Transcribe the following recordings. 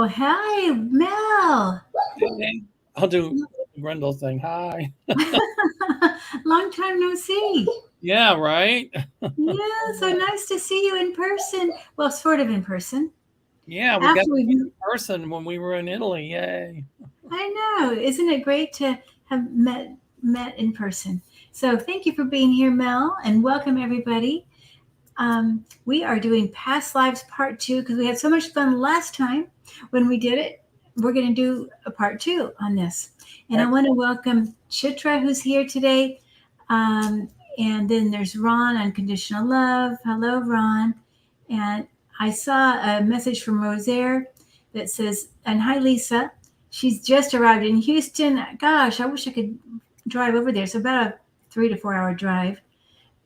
Well, hi, Mel. Hey, I'll do Grendel thing. Hi. Long time no see. Yeah, right. Yeah, so nice to see you in person. Well, sort of in person. Yeah, we got After to meet we, in person when we were in Italy. Yay. I know, isn't it great to have met in person? So thank you for being here, Mel, and welcome everybody. We are doing Past Lives Part Two because we had so much fun last time when we did it. We're going to do a part two on this, and I want to welcome Chitra, who's here today. Um, and then there's Ron, Unconditional Love. Hello, Ron. And I saw a message from Rosaire that says, and hi, Lisa. She's just arrived in Houston. Gosh, I wish I could drive over there. It's about a 3 to 4 hour drive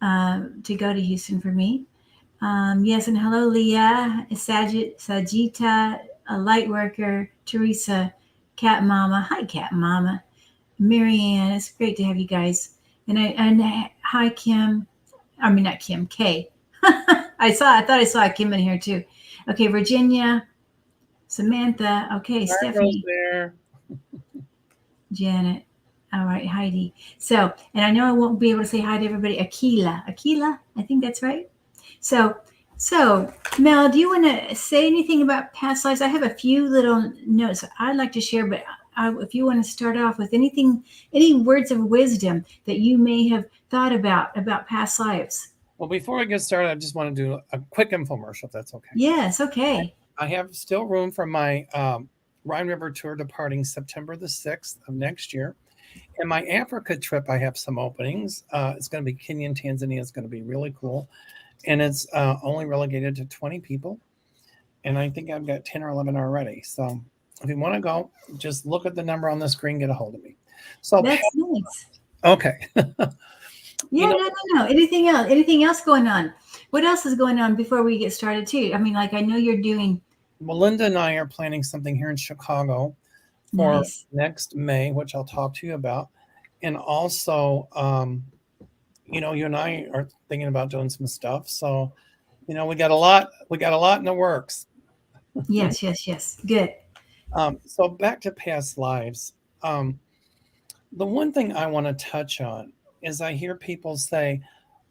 to go to Houston for me. Yes, and hello, Leah, Sajita, a light worker, Teresa, Cat Mama. Hi, Cat Mama. Marianne, it's great to have you guys. And hi Kim. I mean not Kim, Kay. I thought I saw Kim in here too. Okay, Virginia, Samantha. Okay, Hi, Rose Stephanie, there. Janet. All right, Heidi. So, and I know I won't be able to say hi to everybody. Akila, I think that's right. So, so Mel, do you want to say anything about past lives? I have a few little notes I'd like to share, but if you want to start off with anything, any words of wisdom that you may have thought about past lives. Well, before I get started, I just want to do a quick infomercial, if that's okay. Yes, okay. I have still room for my Rhine River tour departing September the 6th of next year. And my Africa trip, I have some openings. It's going to be Kenya and Tanzania. It's going to be really cool. And it's only relegated to 20 people. And I think I've got 10 or 11 already. So if you want to go, just look at the number on the screen, get a hold of me. So, That's nice. okay. Yeah, no. Anything else? Anything else going on? What else is going on before we get started too? I mean, like I know you're doing Melinda and I are planning something here in Chicago for nice. next May, which I'll talk to you about. And also, you and I are thinking about doing some stuff. So, we got a lot in the works. Yes. Good. So back to past lives. Um, the one thing I want to touch on is I hear people say,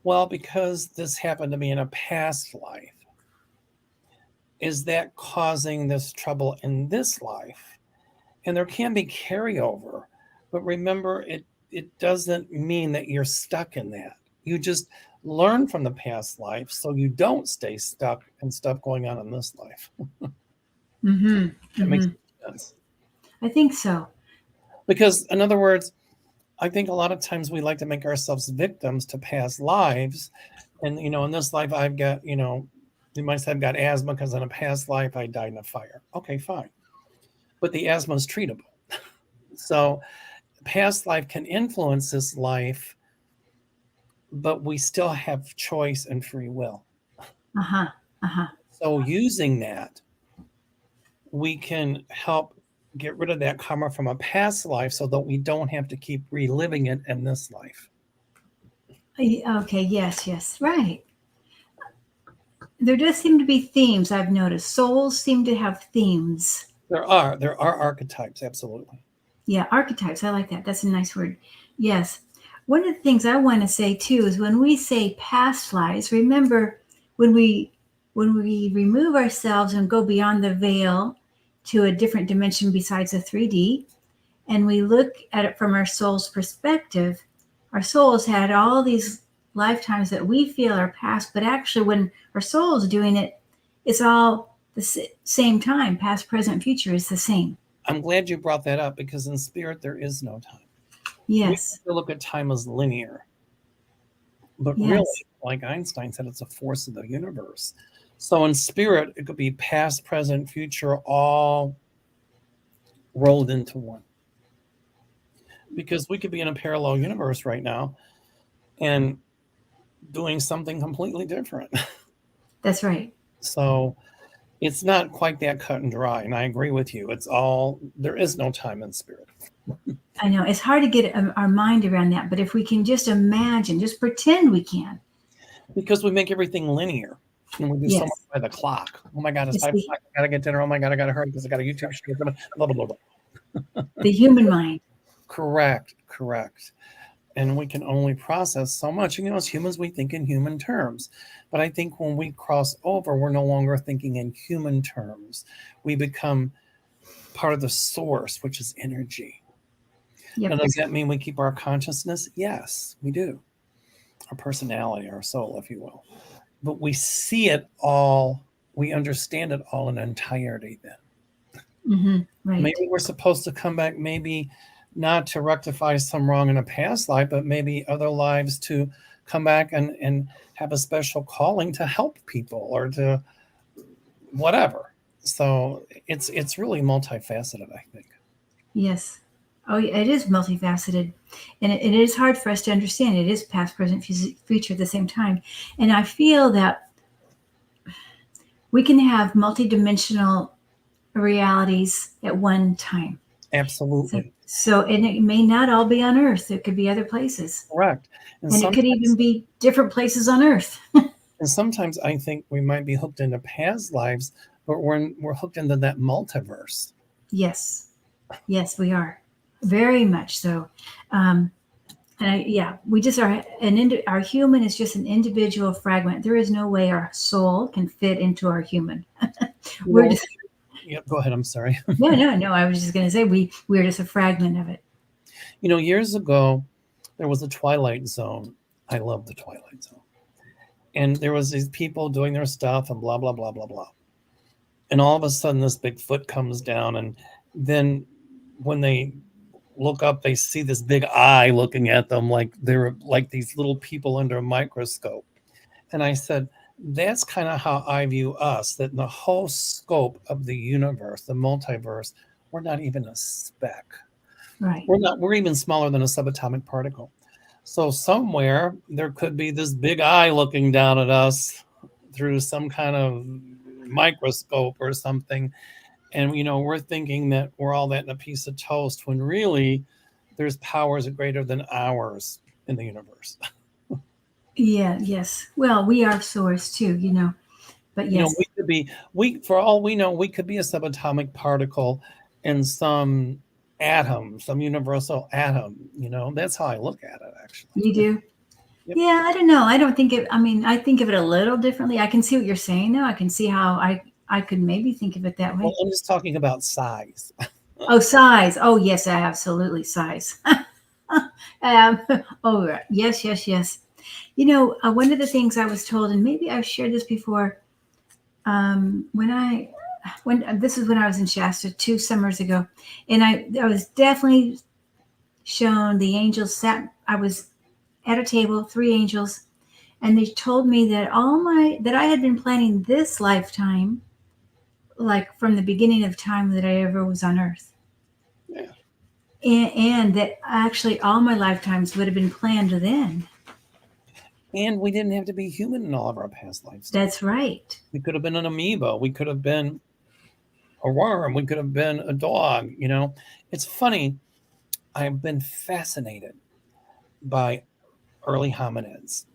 well, because this happened to me in a past life, is that causing this trouble in this life? And there can be carryover, but remember, it doesn't mean that you're stuck in that. You just learn from the past life so you don't stay stuck in stuff going on in this life. Mm-hmm. That makes Mm-hmm. sense. I think so. Because, in other words, I think a lot of times we like to make ourselves victims to past lives. And, in this life, I've got, you might say I've got asthma because in a past life I died in a fire. Okay, fine. But the asthma is treatable. So, past life can influence this life, but we still have choice and free will. Uh-huh. Uh-huh. So, using that, we can help get rid of that karma from a past life so that we don't have to keep reliving it in this life. Okay, yes, right. There does seem to be themes I've noticed. Souls seem to have themes. There are archetypes, absolutely. Yeah, archetypes. I like that. That's a nice word. Yes. One of the things I want to say too is when we say past lives, remember when we remove ourselves and go beyond the veil to a different dimension besides the 3D, and we look at it from our soul's perspective, our souls had all these lifetimes that we feel are past, but actually, when our soul is doing it, it's all the same time. Past, present, future is the same. I'm glad you brought that up because in spirit there is no time. We Yes, have to look at time as linear, but really, yes, like Einstein said, it's a force of the universe. So in spirit, it could be past, present, future, all rolled into one. Because we could be in a parallel universe right now and doing something completely different. that's right. So it's not quite that cut and dry. And I agree with you. There is no time in spirit. I know it's hard to get our mind around that, but if we can just imagine, just pretend we can. Because we make everything linear. And we do so much Yes. by the clock. Oh my God, it's It's 5 o'clock. I gotta get dinner. Oh my God, I gotta hurry because I got a YouTube show. Blah, blah, blah, blah. the human mind. Correct, correct. And we can only process so much. And, as humans, we think in human terms. But I think when we cross over, we're no longer thinking in human terms. We become part of the source, which is energy. Now, Yep. does that mean we keep our consciousness? Yes, we do. Our personality, our soul, if you will. But we see it all, we understand it all in entirety then. Right. Maybe we're supposed to come back, maybe not to rectify some wrong in a past life, but maybe other lives to come back and have a special calling to help people or to whatever. So it's really multifaceted, I think. Yes. Oh, yeah, it is multifaceted, and it is hard for us to understand. It is past, present, future at the same time, and I feel that we can have multidimensional realities at one time. So, Absolutely. and it may not all be on Earth. It could be other places, Correct. And and it could even sometimes be different places on Earth. and sometimes I think we might be hooked into past lives, but we're hooked into that multiverse. Yes, yes, we are very much so. Um, yeah, we just are our human is just an individual fragment. There is no way our soul can fit into our human. You We're know, just yeah, go ahead. I'm sorry. no. I was just going to say we're just a fragment of it. Years ago, there was a Twilight Zone. I love the Twilight Zone. And there was these people doing their stuff and blah, blah, blah, blah, blah. And all of a sudden, this big foot comes down. And then when they look up, they see this big eye looking at them like they're like these little people under a microscope. And I said, that's kind of how I view us, that in the whole scope of the universe, the multiverse, we're not even a speck. Right. We're even smaller than a subatomic particle. So somewhere there could be this big eye looking down at us through some kind of microscope or something. And we're thinking that we're all that in a piece of toast when really there's powers greater than ours in the universe. Yeah. Yes. Well, we are source too. But yes. We could be for all we know, we could be a subatomic particle in some atom, some universal atom. That's how I look at it, actually. You do? Yep. Yeah, I don't know. I don't think it. I mean, I think of it a little differently. I can see what you're saying, though. I can see how I could maybe think of it that Well, way. I'm just talking about size. Oh, size. Oh, yes, absolutely size. Oh, yes, yes, yes. One of the things I was told, and maybe I've shared this before, when this is when I was in Shasta 2 summers ago, and I was definitely shown the angels sat. I was at a table, three angels, and they told me that that I had been planning this lifetime, like from the beginning of time that I ever was on Earth, Yeah. and that actually all my lifetimes would have been planned then. And we didn't have to be human in all of our past lives. That's right. We could have been an amoeba. We could have been a worm. We could have been a dog. It's funny. I've been fascinated by early hominids,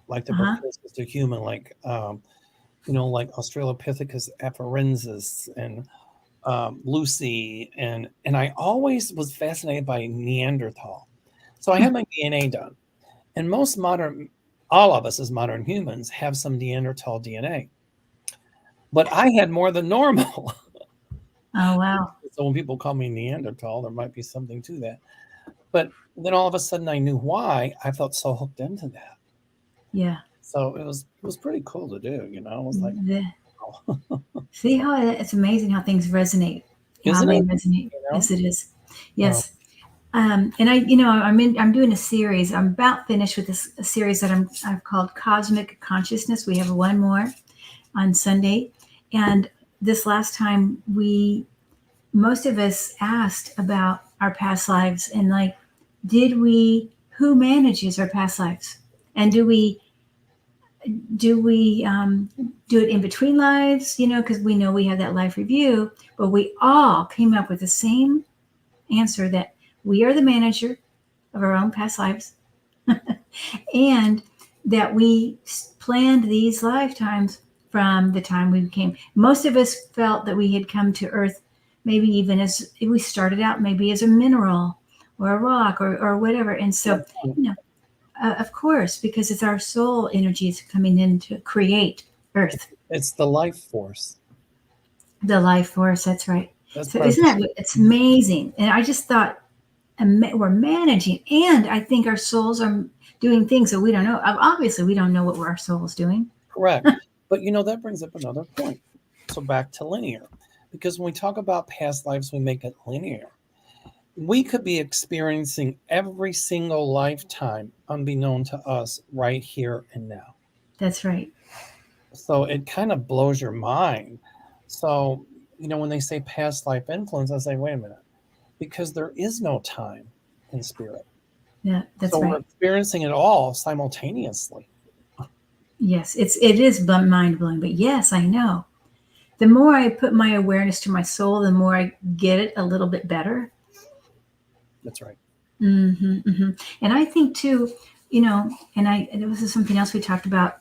like the Uh-huh. precursors to human, like like Australopithecus afarensis and Lucy, and I always was fascinated by Neanderthal. So I had my DNA done, and all of us as modern humans have some Neanderthal DNA, but I had more than normal. Oh, wow. So when people call me Neanderthal, there might be something to that. But then all of a sudden I knew why. I felt so hooked into that. Yeah. So it was pretty cool to do. It was like, The- oh, See how it's amazing how things resonate, how isn't they it? resonate. You know? Yes, it is. Oh, Yes. And I'm doing a series. I'm about finished with a series that I've called Cosmic Consciousness. We have one more on Sunday, and this last time most of us asked about our past lives and like, who manages our past lives, and do we do it in between lives? Because we know we have that life review, but we all came up with the same answer that we are the manager of our own past lives, and that we planned these lifetimes from the time we came. Most of us felt that we had come to Earth, maybe even as we started out, maybe as a mineral or a rock or whatever. And so, you know, of course, because it's our soul energies coming in to create Earth, It's the life force. the life force. That's right. That's So part of isn't that it's amazing? And I just thought we're managing, and I think our souls are doing things that we don't know. Obviously, we don't know what our soul's doing. correct. But that brings up another point. So back to linear. Because when we talk about past lives, we make it linear. We could be experiencing every single lifetime unbeknown to us right here and now. That's right. So it kind of blows your mind. So, when they say past life influence, I say, wait a minute, because there is no time in spirit. Yeah, that's So we're right. experiencing it all simultaneously. Yes, it is mind blowing. But yes, I know. The more I put my awareness to my soul, the more I get it a little bit better. That's right. And I think too, and this is something else we talked about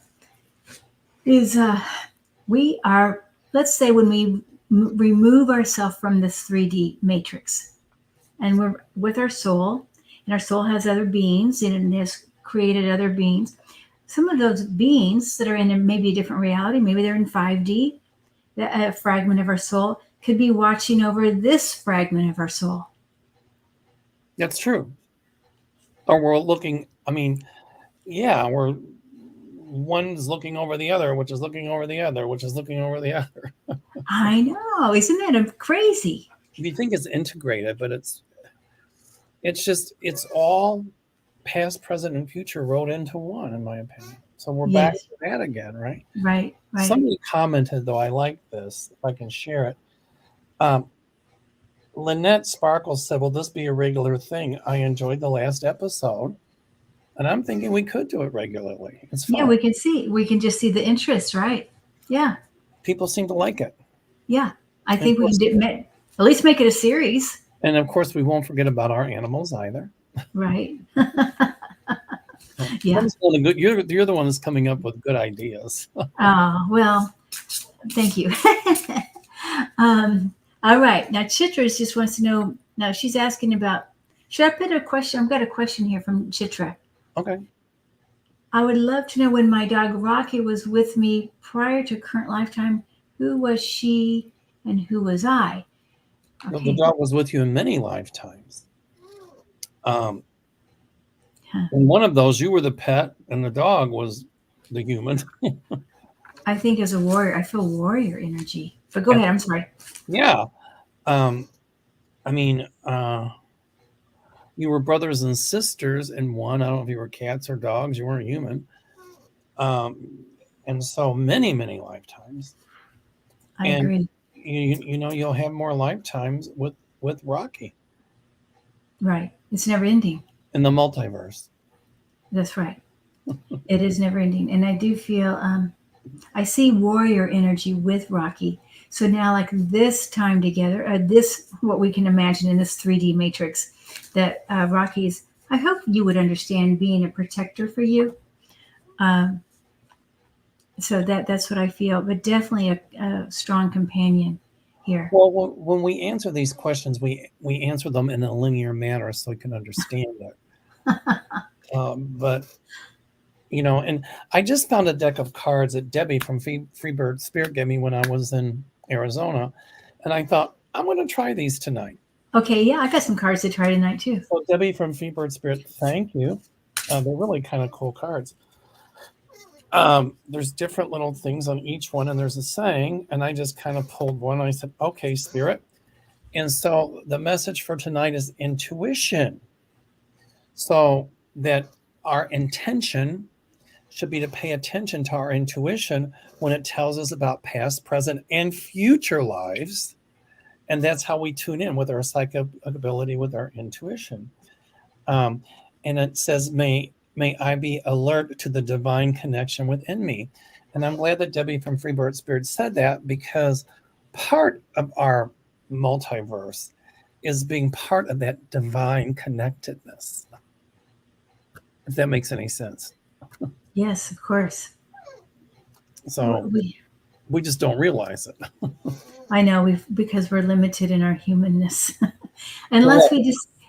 is we are, let's say, when we remove ourselves from this 3D matrix and we're with our soul, and our soul has other beings and it has created other beings. Some of those beings that are in maybe a different reality, maybe they're in 5D, a fragment of our soul could be watching over this fragment of our soul. That's true. Or we're looking, yeah, one's looking over the other, which is looking over the other, which is looking over the other. I know. Isn't that crazy? You think it's integrated, but it's all past, present, and future rolled into one, in my opinion. So we're back Yes. to that again, right? Right. Somebody commented, though, I like this, if I can share it. Lynette Sparkles said, will this be a regular thing? I enjoyed the last episode, and I'm thinking we could do it regularly. It's fun. Yeah, we can just see the interest, right? Yeah. People seem to like it. Yeah. I And think we can at least make it a series. And of course, we won't forget about our animals either. Right. Yeah. Yeah. You're the one that's coming up with good ideas. Oh, well, thank you. All right. Now, Chitra just wants to know. Now, she's asking about. Should I put a question? I've got a question here from Chitra. Okay. I would love to know, when my dog Rocky was with me prior to current lifetime, who was she and who was I? Okay. Well, the dog was with you in many lifetimes. In one of those, you were the pet, and the dog was the human. I think as a warrior, I feel warrior energy. But go ahead. I'm sorry. Yeah. You were brothers and sisters in one. I don't know if you were cats or dogs. You weren't human. And so many, many lifetimes. I agree. You'll have more lifetimes with Rocky. Right. It's never ending. In the multiverse. That's right. It is never ending. And I do feel, I see warrior energy with Rocky. So now, like this time together, this, what we can imagine in this 3D matrix, that Rocky's, I hope you would understand, being a protector for you. So that's what I feel, but definitely a strong companion here. Well, when we answer these questions, we answer them in a linear manner so we can understand it. But and I just found a deck of cards that Debbie from Freebird Spirit gave me when I was in Arizona, and I thought, I'm going to try these tonight. Okay, yeah, I got some cards to try tonight too. So Debbie from Freebird Spirit, thank you. They're really kind of cool cards. There's different little things on each one, and there's a saying, and I just kind of pulled one. I said, okay, Spirit. And so the message for tonight is intuition. So that our intention should be to pay attention to our intuition when it tells us about past, present, and future lives. And that's how we tune in with our psychic ability, with our intuition. And it says, may I be alert to the divine connection within me. And I'm glad that Debbie from Freebird Spirit said that, because part of our multiverse is being part of that divine connectedness. If that makes any sense. Yes, of course. So We just don't realize it. I know because we're limited in our humanness. Correct.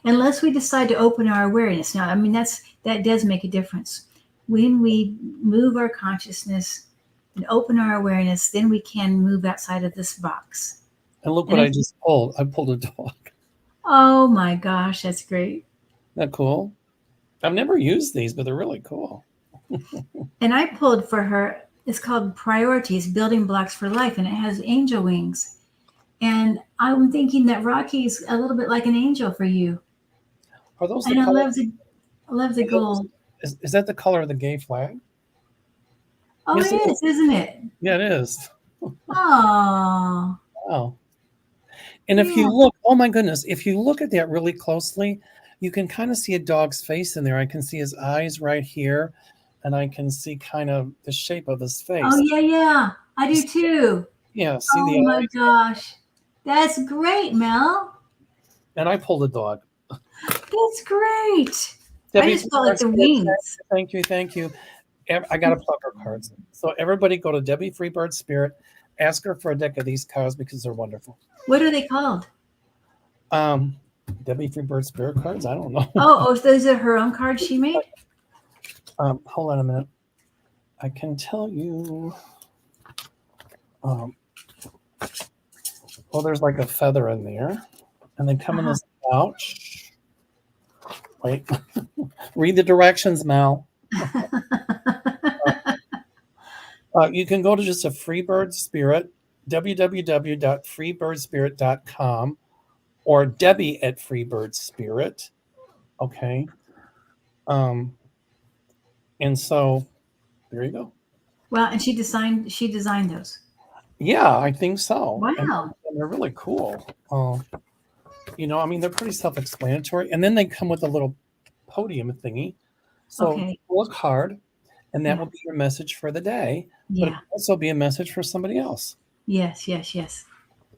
Unless we decide to open our awareness. Now, I mean that does make a difference. When we move our consciousness and open our awareness, then we can move outside of this box. And look And what I it's, just pulled. I pulled a dog. oh my gosh, that's great. Isn't that cool? I've never used these, but they're really cool. And I pulled for her, it's called Priorities, Building Blocks for Life, and it has angel wings. And I'm thinking that Rocky's a little bit like an angel for you. Are those the And color? I love the gold. Is that the color of the gay flag? Oh, Yes, it it is. is, isn't it? Yeah, it is. Oh, Wow. And if you yeah. look, oh my goodness, if you look at that really closely, you can kind of see a dog's face in there. I can see his eyes right here, and I can see kind of the shape of his Oh, face. yeah, yeah. I do too. Yeah, see Oh the my eyes? gosh. That's great, Mel. And I pulled a dog. That's great. I Debbie, just felt like the wings. thank you, thank you. I got to plug her cards. So everybody go to Debbie Freebird Spirit, ask her for a deck of these cards because they're wonderful. What are they called? Um, Debbie Freebird Spirit cards? I don't know. Oh, those are her own cards she made? Hold on a minute. I can tell you. Well, there's like a feather in there, and they come in Uh-huh. this pouch. Wait, read the directions, Mal. You can go to just a Freebird Spirit, www.freebirdspirit.com, or Debbie at Freebird Spirit. Okay. Um, and so there you go. Well, and she designed those. Yeah, I think so. And Wow. they're really cool. I mean, they're pretty self-explanatory. And then they come with a little podium thingy. So Okay. look hard, and that Yeah. will be your message for the day. But it Yeah. can also be a message for somebody else. Yes, yes, yes.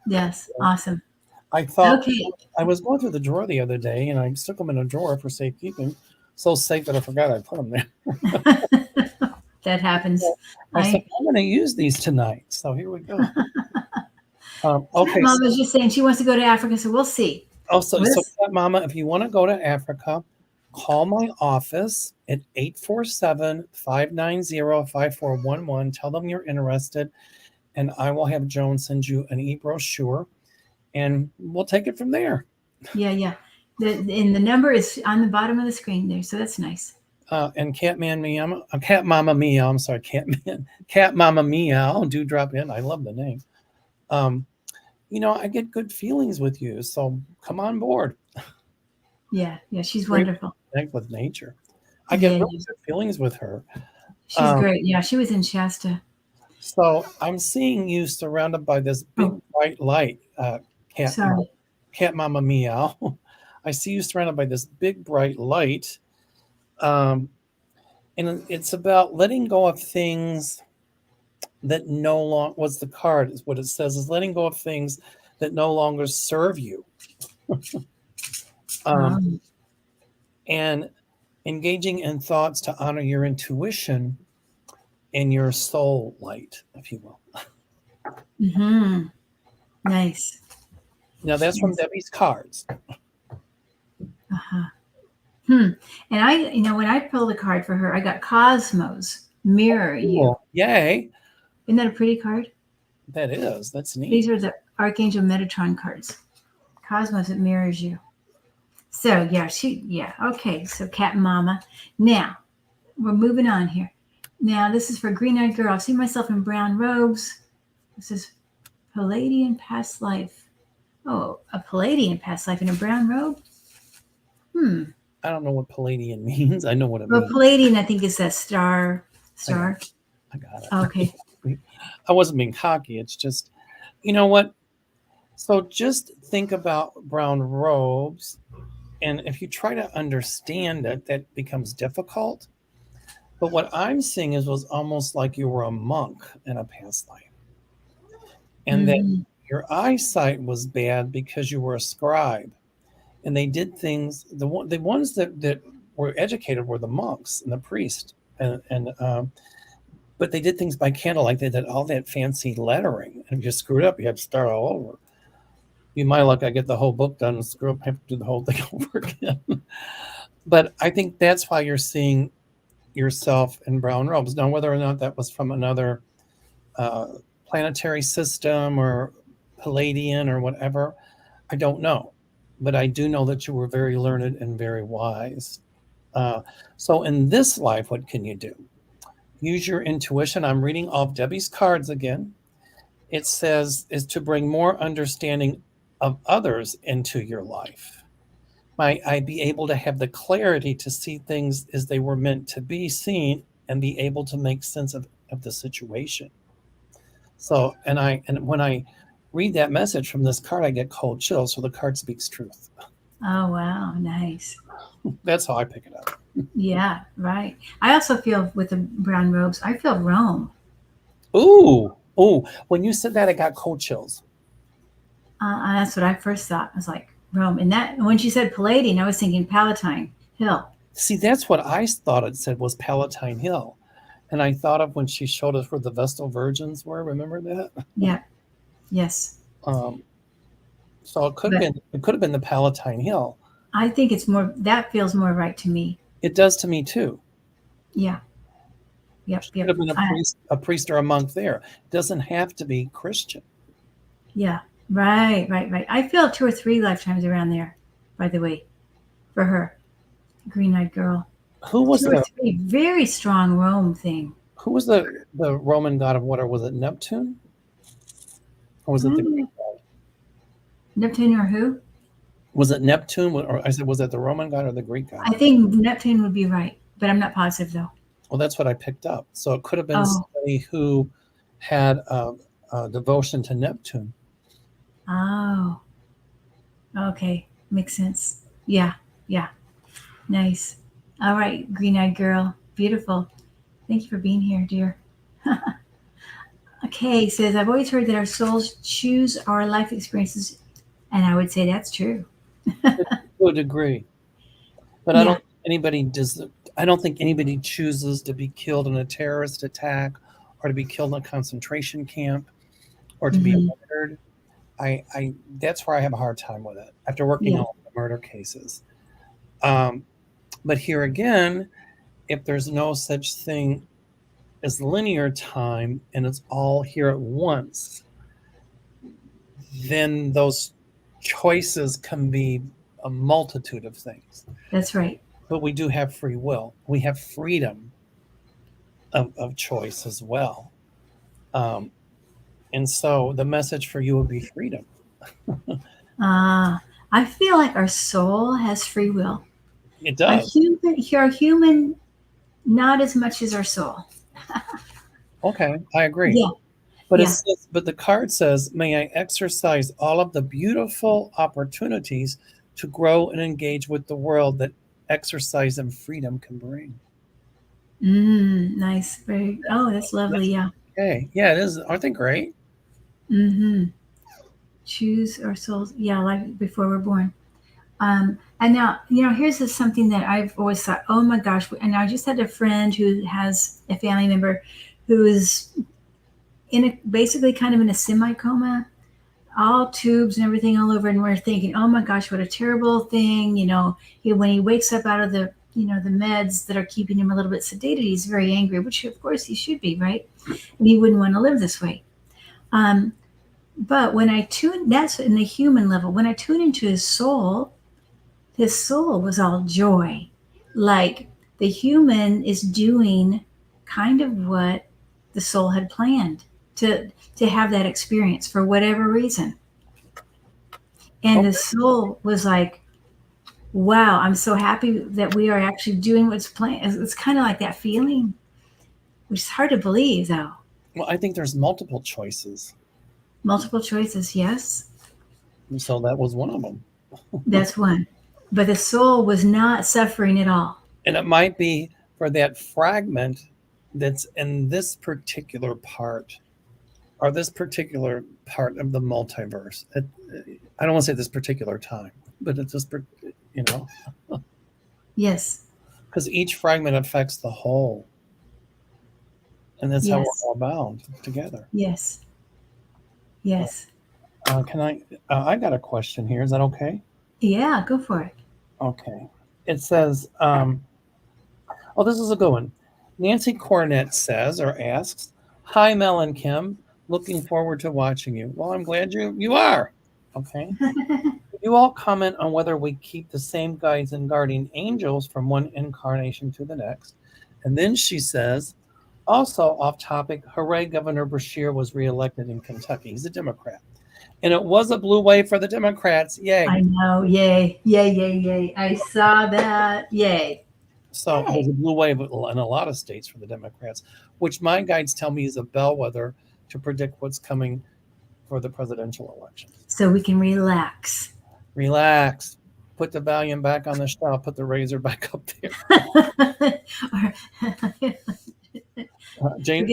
Yes. Awesome. I thought Okay. I was going through the drawer the other day, and I stuck them in a drawer for safekeeping. So safe that I forgot I put them there. That happens. I said, I I'm going to use these tonight. So here we go. Cat Okay. Mom was just saying she wants to go to Africa, so we'll see. So This, Mama, if you want to go to Africa, call my office at 847-590-5411. Tell them you're interested, and I will have Joan send you an e-brochure, and we'll take it from there. yeah, yeah. And the number is on the bottom of the screen there, so that's nice. And Catman Meow, Cat Mama Meow, I'm sorry, Cat Mama Meow, do drop in. I love the name. I get good feelings with you, so come on board. Yeah, yeah. She's Great wonderful. connect with nature. I get Yeah, really yeah. good feelings with her. She's Um, great. Yeah, she was in Shasta. so I'm seeing you surrounded by this big Oh, bright light, cat, Ma- sorry. cat Mama Meow. I see you surrounded by this big bright light, um, and it's about letting go of things that no longer. What's the card? Is what it says is letting go of things that no longer serve you, um, Um, and engaging in thoughts to honor your intuition and your soul light, if you will. mm-hmm. Nice. Now that's from Nice. Debbie's cards. Uh-huh. Hmm. And when I pulled a card for her, I got Cosmos Mirror You. Cool. Yay. Isn't that a pretty card? That is. That's neat. These are the Archangel Metatron cards. Cosmos, it mirrors you. So yeah. Okay. So Cat Mama. Now we're moving on here. Now this is for Green Eyed Girl. I see myself in brown robes. This is Palladian past life. Oh, a Palladian past life in a brown robe? Hmm. I don't know what Palladian means. I know what it Well, means. Palladian, I think, is that star. I got Star. it. I got it. Okay. I wasn't being cocky. It's just, you know what? So just think about brown robes. And if you try to understand it, that becomes difficult. But what I'm seeing was almost like you were a monk in a past life. And that Mm-hmm. your eyesight was bad because you were a scribe. And they did things, the ones that were educated were the monks and the priests. And But they did things by candlelight. They did all that fancy lettering. And if you screwed up, you had to start all over. Be my luck, I get the whole book done and screw up, have to do the whole thing over again. But I think that's why you're seeing yourself in brown robes. Now, whether or not that was from another uh, planetary system or Palladian or whatever, I don't know. But I do know that you were very learned and very wise. So in this life, what can you do? Use your intuition. I'm reading off Debbie's cards again. It says is to bring more understanding of others into your life. Might I be able to have the clarity to see things as they were meant to be seen and be able to make sense of the situation. So, and when I read that message from this card, I get cold chills. So the card speaks truth. Oh, wow. Nice. That's how I pick it up. Yeah, right. I also feel with the brown robes, I feel Rome. Ooh, ooh. When you said that, I got cold chills. That's what I first thought. I was like, Rome. And that when she said Palladian, I was thinking Palatine Hill. See, that's what I thought it said was Palatine Hill. And I thought of when she showed us where the Vestal Virgins were. Remember that? Yeah. Yes. Um, so it could have But been the Palatine Hill. I think it's more, that feels more right to me. It does to me too. Yeah. Yep. Could Yep. have been a priest or a monk there. It doesn't have to be Christian. Yeah. Right. Right. Right. I feel 2 or 3 lifetimes around there, by the way, for her. Green eyed girl. Who was 2 or 3. Very strong Rome thing. Who was the Roman god of water? Was it Neptune? Or was it the Greek god? Neptune or who? Was it Neptune? Or I said, was it the Roman god or the Greek god? I think Neptune would be right, but I'm not positive though. Well, that's what I picked up. So it could have been Oh. somebody who had a devotion to Neptune. Oh. Okay. Makes sense. Yeah. Yeah. Nice. All right, green-eyed girl. Beautiful. Thank you for being here, dear. Okay, says, I've always heard that our souls choose our life experiences, and I would say that's true. To a degree. But Yeah. I don't think anybody chooses to be killed in a terrorist attack or to be killed in a concentration camp or to be Mhm. murdered. I that's where I have a hard time with it after working Yeah. on the murder cases. But here again, if there's no such thing as linear time and it's all here at once, then those choices can be a multitude of things. That's right. But we do have free will. We have freedom of choice as well. And so the message for you would be freedom. I feel like our soul has free will. It does. Our human, not as much as our soul. Okay, I agree. Yeah. But Yeah. it says, but the card says, may I exercise all of the beautiful opportunities to grow and engage with the world that exercise and freedom can bring. Nice. Very. Oh, that's lovely. Yeah. Okay. Yeah, it is. Aren't they great? Mm-hmm. Choose our souls. Yeah, like before we're born. And now, here's something that I've always thought, oh my gosh. And I just had a friend who has a family member who is basically kind of in a semi-coma, all tubes and everything all over. And we're thinking, oh my gosh, what a terrible thing. When he wakes up out of the meds that are keeping him a little bit sedated, he's very angry, which of course he should be, right? And he wouldn't want to live this way. But when that's in the human level, when I tune into his soul was all joy. Like the human is doing kind of what the soul had planned to have that experience for whatever reason. And the soul was like, wow, I'm so happy that we are actually doing what's planned. It's kind of like that feeling, which is hard to believe though. Well, I think there's multiple choices. Multiple choices, yes. And so that was one of them. That's one. But the soul was not suffering at all. And it might be for that fragment that's in this particular part or this particular part of the multiverse. I don't want to say this particular time, but it's just, Yes. because each fragment affects the whole. And that's how we're Yes. all bound together. Yes. Yes. Can I? I got a question here. Is that okay? Yeah, go for it. Okay. It says, oh, this is a good one. Nancy Cornett says or asks, "Hi, Mel and Kim. Looking forward to watching you." Well, I'm glad you are. Okay. You all comment on whether we keep the same guides and guardian angels from one incarnation to the next. And then she says, also off topic, hooray, Governor Bashir was reelected in Kentucky. He's a Democrat. And it was a blue wave for the Democrats. Yay. I know. Yay. Yay, yay, yay. I saw that. Yay. So it was a blue wave in a lot of states for the Democrats, which my guides tell me is a bellwether to predict what's coming for the presidential election. So we can relax. Relax. Put the Valium back on the shelf. Put the razor back up there. James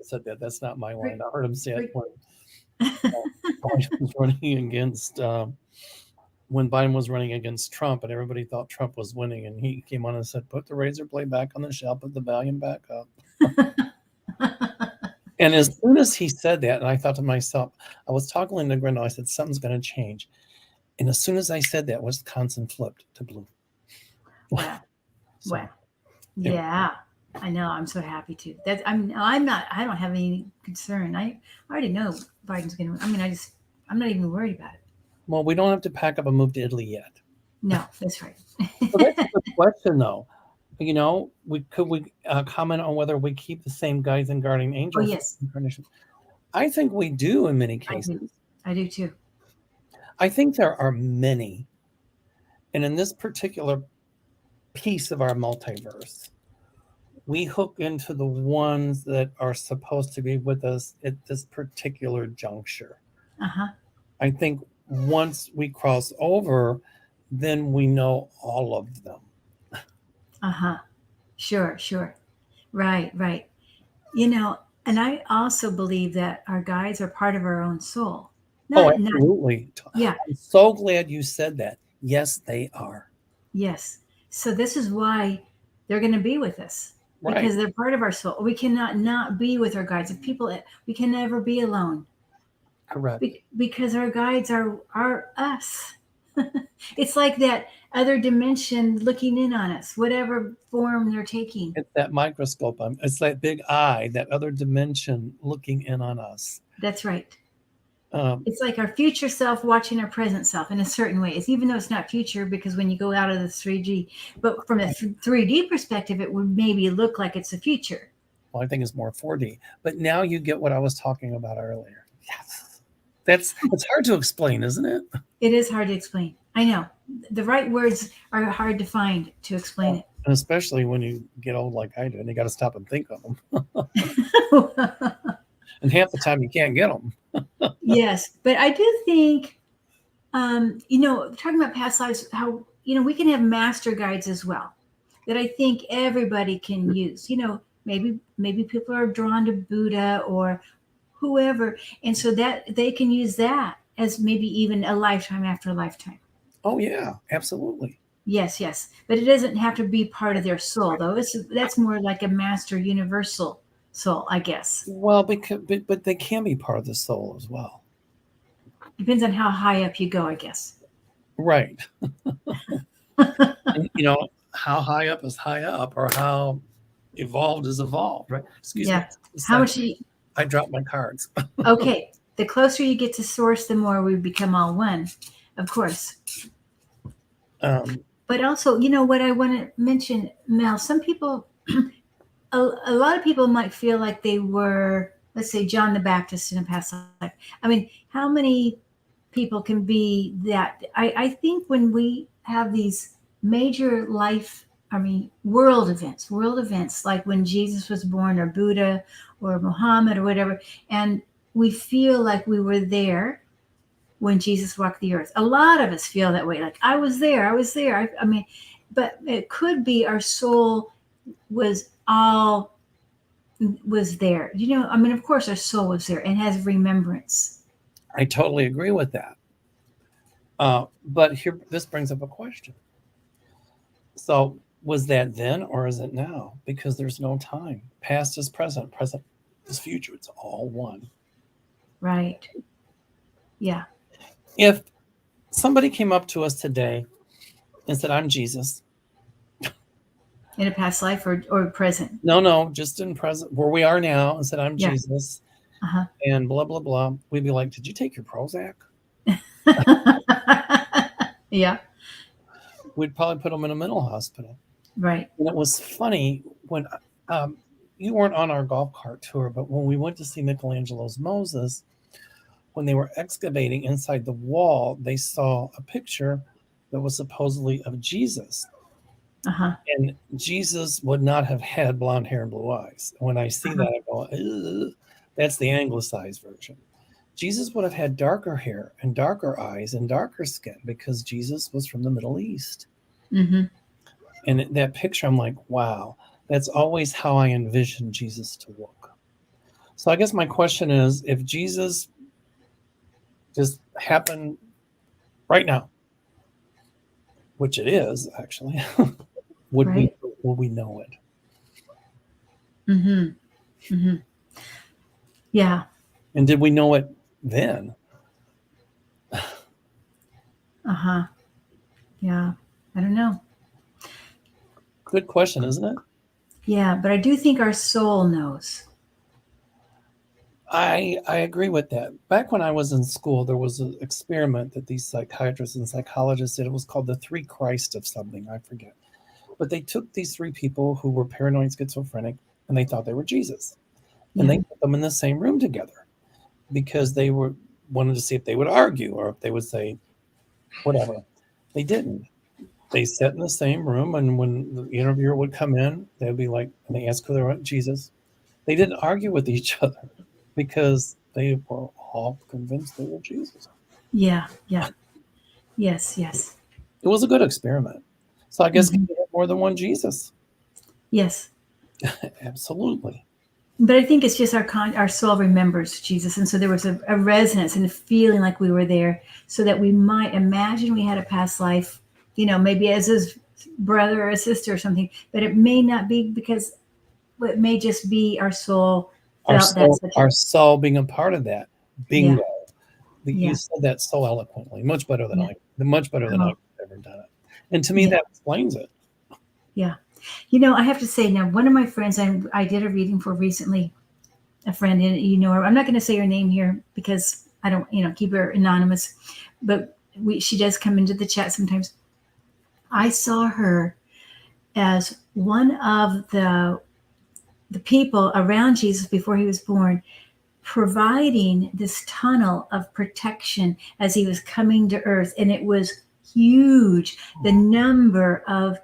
said that. That's not my line. I heard him say it when Biden was running against Trump, and everybody thought Trump was winning, and he came on and said, "Put the razor blade back on the shelf. Put the Valium back up." And as soon as he said that, and I thought to myself, I was talking to Grindel, I said, something's going to change. And as soon as I said that, Wisconsin flipped to blue. Wow. So, wow. Yeah. I know. I'm so happy too. That I don't have any concern. I already know Biden's going to, I'm not even worried about it. Well, we don't have to pack up and move to Italy yet. No, that's right. So that's a good question, though. You know, we comment on whether we keep the same guides and guardian angels? Oh, yes. I think we do in many cases. I do too. I think there are many. And in this particular piece of our multiverse, we hook into the ones that are supposed to be with us at this particular juncture. Uh-huh. I think once we cross over, then we know all of them. Uh-huh. Sure. Right. You know, and I also believe that our guides are part of our own soul. Absolutely. Yeah. I'm so glad you said that. Yes, they are. Yes. So this is why they're going to be with us. Right. Because they're part of our soul. We cannot not be with our guides. We can never be alone. Correct. Because our guides are us. It's like that other dimension looking in on us, whatever form they're taking. It's that microscope. It's that big eye, that other dimension looking in on us. That's right. It's like our future self watching our present self in a certain way. It's even though it's not future, because when you go out of the 3D, but from a 3D perspective, it would maybe look like it's the future. Well, I think it's more 4D. But now you get what I was talking about earlier. Yes. It's hard to explain, isn't it? It is hard to explain. I know. The right words are hard to find to explain it. And especially when you get old like I do, and you got to stop and think of them. And half the time you can't get them. Yes, but I do think, talking about past lives, how, we can have master guides as well that I think everybody can use. Maybe people are drawn to Buddha or whoever, and so that they can use that as maybe even a lifetime after a lifetime. Oh yeah, absolutely. Yes, but it doesn't have to be part of their soul, though. That's more like a master universal soul, I guess. Well, but they can be part of the soul as well. Depends on how high up you go, I guess. Right. And, how high up is high up, or how evolved is evolved, right? Excuse me. How much? I dropped my cards. Okay. The closer you get to source, the more we become all one, of course. But also, what I want to mention, Mel, some people, a lot of people might feel like they were, let's say, John the Baptist in a past life. I mean, how many people can be that? I think when we have these major world events, like when Jesus was born, or Buddha or Muhammad or whatever, and we feel like we were there when Jesus walked the earth. A lot of us feel that way, like I was there. But it could be our soul was there. Of course our soul was there and has remembrance. I totally agree with that. But here, this brings up a question. So Was that then or is it now? Because there's no time. Past is present, present is future. It's all one. Right. Yeah. If somebody came up to us today and said, I'm Jesus. In a past life or present. No, just in present, where we are now, and said, I'm Yeah. Jesus, Uh-huh. and blah, blah, blah. We'd be like, did you take your Prozac? Yeah. We'd probably put them in a mental hospital. Right. And it was funny when um, you weren't on our golf cart tour, but when we went to see Michelangelo's Moses, when they were excavating inside the wall, they saw a picture that was supposedly of Jesus. Uh-huh. And Jesus would not have had blonde hair and blue eyes. When I see that, I go, ugh, that's the anglicized version. Jesus would have had darker hair and darker eyes and darker skin because Jesus was from the Middle East. Mm-hmm. And that picture, I'm like, wow, that's always how I envision Jesus to look. So I guess my question is, if Jesus just happened right now, which it is actually, would Right. we know it? Mm-hmm. Mm-hmm. Yeah. And did we know it then? Uh-huh. Yeah. I don't know. Good question, isn't it? Yeah, but I do think our soul knows. I agree with that. Back when I was in school, there was an experiment that these psychiatrists and psychologists did. It was called the three Christ of something, I forget. But they took these three people who were paranoid schizophrenic and they thought they were Jesus. And Yeah. they put them in the same room together because they wanted to see if they would argue or if they would say whatever. They didn't. They sat in the same room, and when the interviewer would come in, they'd be like, and they ask who they were, Jesus. They didn't argue with each other because they were all convinced they were Jesus. Yeah. Yeah. Yes. Yes. It was a good experiment. So I guess Mm-hmm. we have more than one Jesus. Yes. Absolutely. But I think it's just our soul remembers Jesus, and so there was a resonance and a feeling like we were there, so that we might imagine we had a past life, maybe as his brother or a sister or something. But it may not be, because it may just be our soul Our felt that soul, such our a soul being a part of that. yeah, Bingo. You yeah, said that so eloquently, much better than yeah. much better than Oh, I've ever done it. And to me, yeah, that explains it. yeah. I have to say now, one of my friends I did a reading for recently, a friend, and her. I'm not going to say her name here because I don't, keep her anonymous, but she does come into the chat sometimes. I saw her as one of the people around Jesus before he was born, providing this tunnel of protection as he was coming to earth, and it was huge. The number of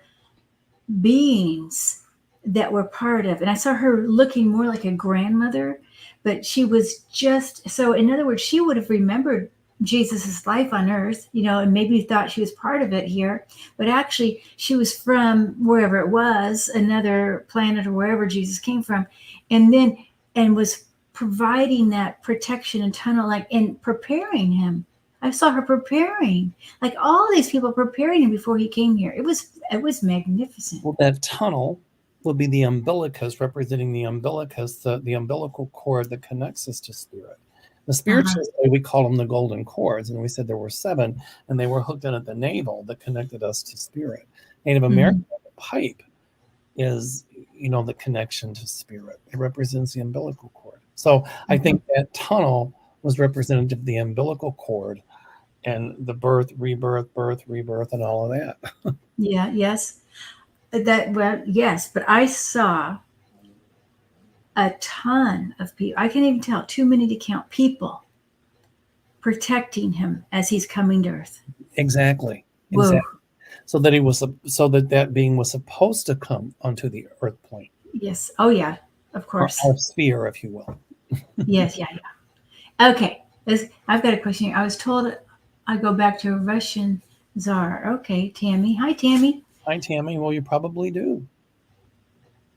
beings that were part of, and I saw her looking more like a grandmother, but she was just so, in other words, she would have remembered Jesus's life on earth, and maybe thought she was part of it here, but actually she was from wherever it was, another planet or wherever Jesus came from, and was providing that protection and tunnel, like, and preparing him. I saw her preparing, like all these people preparing him before he came here. It was magnificent. Well, that tunnel will be the umbilicus, representing the umbilicus, the umbilical cord that connects us to spirit. The spiritualists, we call them the golden cords, and we said there were 7, and they were hooked in at the navel that connected us to spirit. Native American pipe is, the connection to spirit. It represents the umbilical cord. So I think that tunnel was representative of the umbilical cord and the birth, rebirth, and all of that. Yeah, yes. Yes, but I saw a ton of people. I can't even tell, too many to count, people protecting him as he's coming to earth. Exactly. Whoa. So that being was supposed to come onto the earth plane. Yes. Oh, yeah, of course. Our sphere, if you will. Yes, yeah, yeah. Okay. I've got a question here. I was told I go back to a Russian czar. Okay, Tammy. Hi, Tammy. Hi, Tammy. Well, you probably do.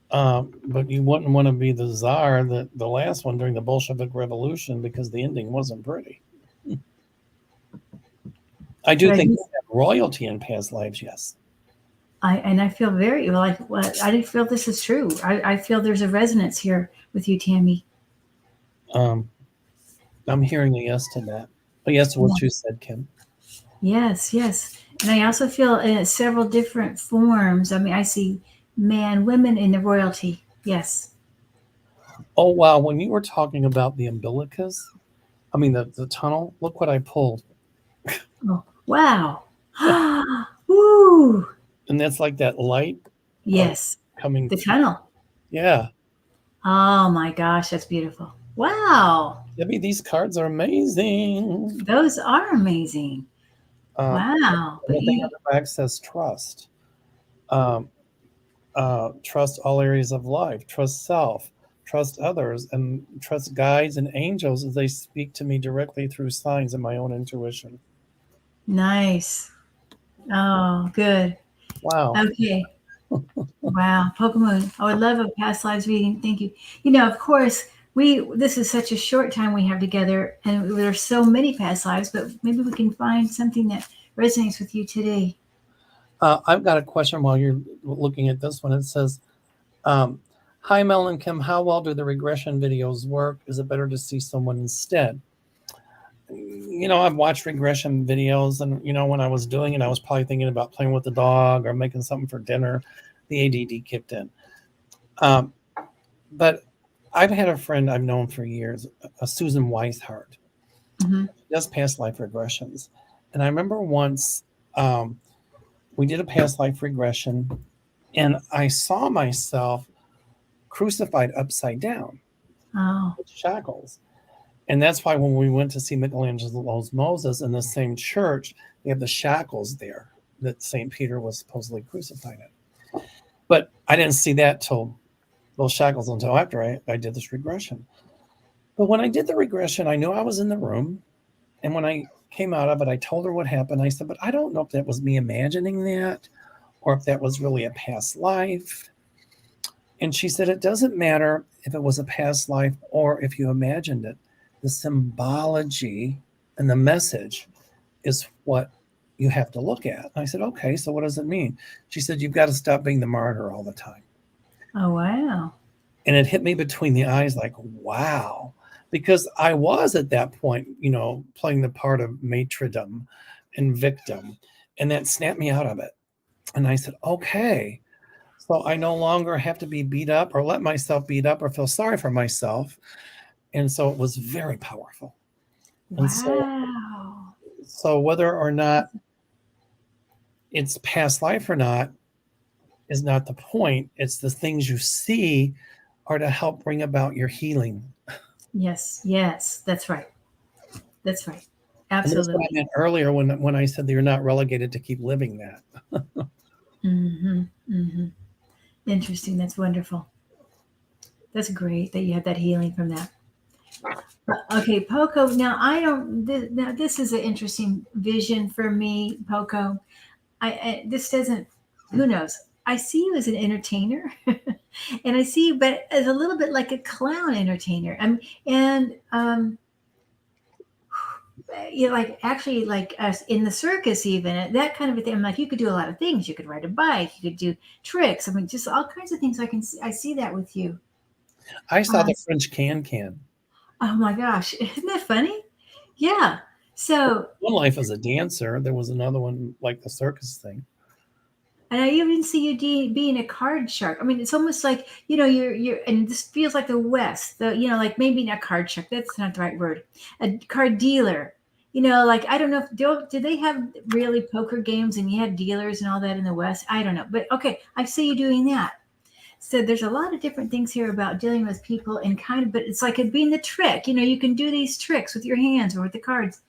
But you wouldn't want to be the czar, the last one during the Bolshevik Revolution, because the ending wasn't pretty. I do think royalty in past lives, yes. I feel very like what I feel this is true. I feel there's a resonance here with you, Tammy. Um, I'm hearing a yes to that. A yes to what you said, Kim. Yes, yes. And I also feel in several different forms. I mean, I see man, women in the royalty. Yes. Oh, wow. When you were talking about the umbilicus, I mean, the tunnel, look what I pulled. Oh, wow. Woo. And that's like that light of Yes. coming The through. tunnel. Yeah. Oh my gosh, that's beautiful. Wow. Debbie, these cards are amazing. Those are amazing. Wow. The But thing you on the back says trust. Um, trust all areas of life, trust self, trust others, and trust guides and angels as they speak to me directly through signs and my own intuition. nice. Oh, good. Wow. Okay. Wow, Pokemon. I would love a past lives reading. Thank you. Of course, we this is such a short time we have together, and there's so many past lives, but maybe we can find something that resonates with you today. I've got a question while you're looking at this one. It says, um, hi, Mel and Kim. How well do the regression videos work? Is it better to see someone instead? I've watched regression videos, and when I was doing it, I was probably thinking about playing with the dog or making something for dinner. The ADD kicked in. Um, but I've had a friend I've known for years, a Susan Weishart. Hmm. She does past life regressions, and I remember once we did a past life regression, and I saw myself crucified upside down Oh, with shackles. And that's why when we went to see Michelangelo's Moses in the same church, they have the shackles there that St. Peter was supposedly crucified in. But I didn't see that till those shackles until after I did this regression. But when I did the regression, I knew I was in the room. And when I came out of it, I told her what happened. I said, but I don't know if that was me imagining that or if that was really a past life. And she said, it doesn't matter if it was a past life or if you imagined it. The symbology and the message is what you have to look at. And I said, okay, so what does it mean? She said, you've got to stop being the martyr all the time. oh, wow. And it hit me between the eyes like, wow. Because I was at that point, playing the part of matridom and victim. And that snapped me out of it. And I said, okay. So I no longer have to be beat up or let myself beat up or feel sorry for myself. And so it was very powerful. And Wow. so whether or not it's past life or not is not the point. It's the things you see are to help bring about your healing. Yes, yes, that's right. That's right. And that's what I Absolutely. meant earlier when I said that you're not relegated to keep living that. Mm-hmm. Mm-hmm. Interesting. That's wonderful. That's great that you had that healing from that. Okay, Poco. Now I don't. Now this is an interesting vision for me, Poco. This doesn't. Who knows? I see you as an entertainer, and I see you, but as a little bit like a clown entertainer. And like actually like us in the circus, even that kind of a thing. I'm like, you could do a lot of things. You could ride a bike. You could do tricks. I mean, just all kinds of things. I see that with you. I saw Uh, the French can. oh my gosh, isn't that funny? Yeah. So One life as a dancer. There was another one like the circus thing. and I even see you being a card shark. I mean, it's almost like you're, and this feels like the West. Like maybe not card shark. That's not the right word. A card dealer. Like I don't know if do they have really poker games and you had dealers and all that in the West? I don't know, but okay, I see you doing that. So there's a lot of different things here about dealing with people and kind of, but it's like it being the trick. You can do these tricks with your hands or with the cards.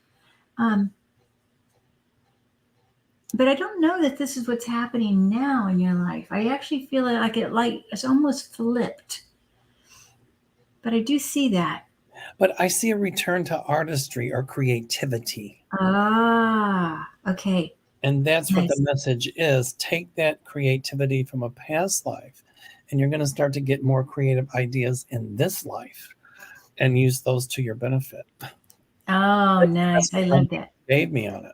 Um, but I don't know that this is what's happening now in your life. I actually feel like it's almost flipped. But I do see that. But I see a return to artistry or creativity. Ah, okay. And that's what the Nice. message is. Take that creativity from a past life, and you're going to start to get more creative ideas in this life and use those to your benefit. Oh, nice. That's I what love that. gave me on it.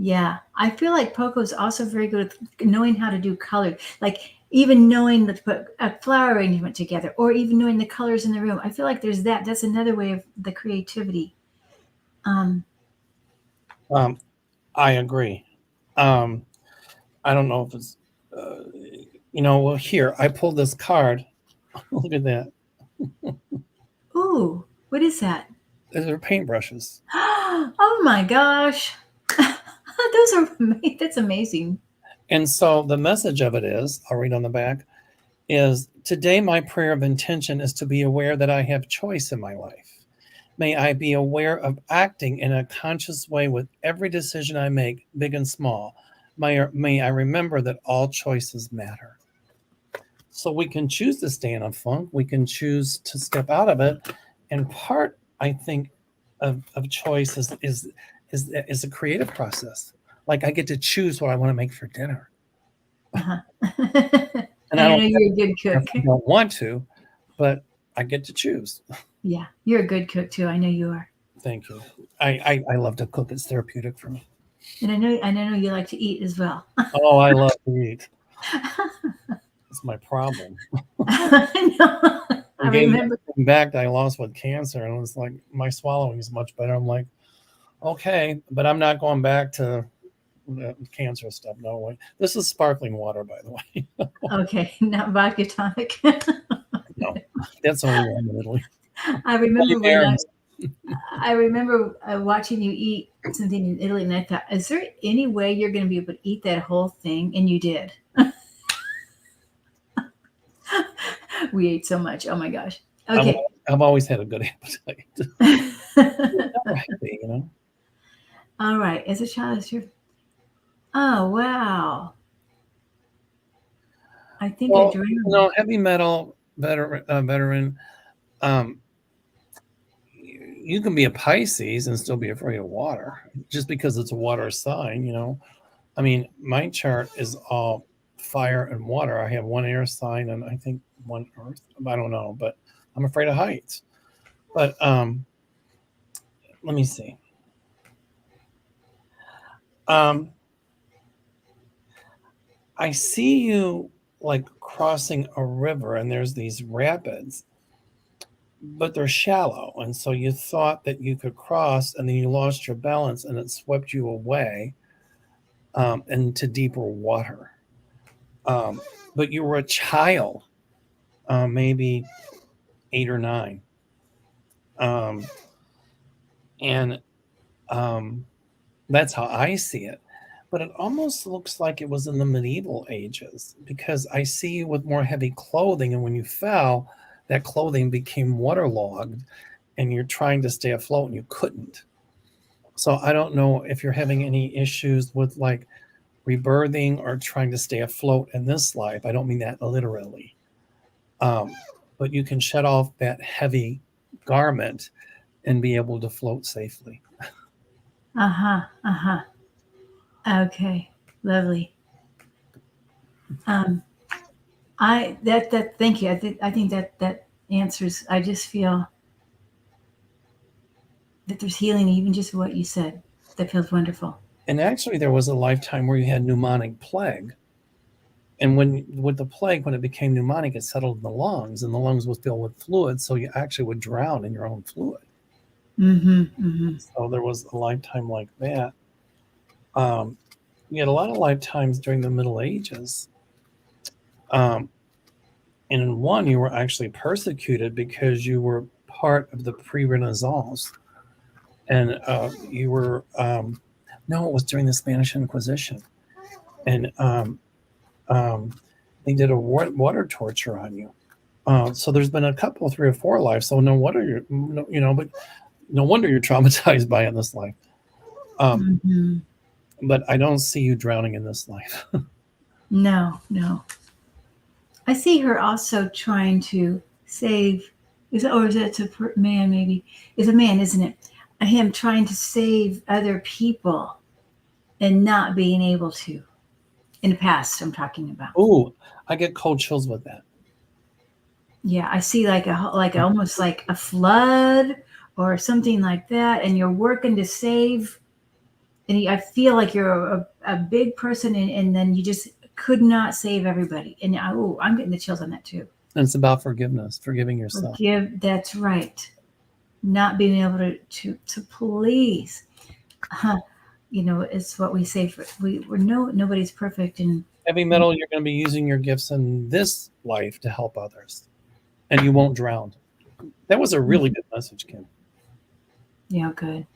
Yeah, I feel like Poco's also very good at knowing how to do color, like even knowing to put a flower arrangement together, or even knowing the colors in the room. I feel like there's that. That's another way of the creativity. Um, Um, I agree. Um, I don't know if it's, uh, well, here, I pulled this card. Look at that. ooh, what is that? These are paintbrushes. Oh my gosh, those are that's amazing. And so the message of it is, I'll read on the back, is today my prayer of intention is to be aware that I have choice in my life. May I be aware of acting in a conscious way with every decision I make, big and small. May I remember that all choices matter. So we can choose to stay in a funk. We can choose to step out of it. And part, I think, of choice is a creative process. Like I get to choose what I want to make for dinner. Uh-huh. And And I I don't know you're a good if cook. I don't want to, but I get to choose. Yeah, you're a good cook too. I know you are. Thank you. I love to cook. It's therapeutic for me. And I know you like to eat as well. Oh, I love to eat. It's my problem. I know. I I gained remember. everything back that I lost with cancer, and it was like my swallowing is much better. I'm like, okay, but I'm not going back to cancer stuff. No way. This is sparkling water, by the way. Okay, not vodka tonic. No, that's only one in Italy. I remember when Berries. I remember watching you eat something in Italy, and I thought, is there any way you're going to be able to eat that whole thing? And you did. We ate so much. Oh my gosh. I've, Okay. I've always had a good appetite. Never happy. All right. As a child, it's your. Oh wow. I think I Well, drowned. heavy metal veteran. Um, you can be a Pisces and still be afraid of water just because it's a water sign. I mean, my chart is all fire and water. I have one air sign and I think one earth. I don't know, but I'm afraid of heights. But let me see. Um, I see you like crossing a river and there's these rapids, but they're shallow. And so you thought that you could cross and then you lost your balance and it swept you away into deeper water. Um, but you were a child, maybe 8 or 9. Um, and that's how I see it. But it almost looks like it was in the medieval ages because I see you with more heavy clothing. And when you fell, that clothing became waterlogged and you're trying to stay afloat and you couldn't. So I don't know if you're having any issues with like rebirthing or trying to stay afloat in this life. I don't mean that literally. Um, but you can shed off that heavy garment and be able to float safely. Uh huh. Uh huh. Okay. Lovely. Um, I that thank you. I think that answers. I just feel that there's healing, even just what you said. That feels wonderful. And actually, there was a lifetime where you had pneumonic plague. And with the plague, when it became pneumonic, it settled in the lungs, and the lungs would fill with fluid, so you actually would drown in your own fluid. Mm-hmm. Mm-hmm. So there was a lifetime like that. Um, you had a lot of lifetimes during the Middle Ages. Um, and in one, you were actually persecuted because you were part of the pre-Renaissance, and you were no, it was during the Spanish Inquisition, and um, they did a water torture on you. So there's been a couple, 3 or 4 lives. So no wonder but no wonder you're traumatized by it in this life. Um, Mm-hmm. but I don't see you drowning in this life. No, no. I see her also trying to save. Is that a man? Maybe it's a man, isn't it? Him trying to save other people and not being able to. In the past, I'm talking about. Ooh, I get cold chills with that. Yeah, I see almost like a flood or something like that, and you're working to save and I feel like you're a big person, and then you just could not save everybody. And I'm getting the chills on that too. And it's about forgiveness, forgiving yourself. That's right. Not being able to please, it's what we say. Nobody's perfect, and Heavy metal, you're going to be using your gifts in this life to help others, and you won't drown. That was a really good message, Kim. yeah, good.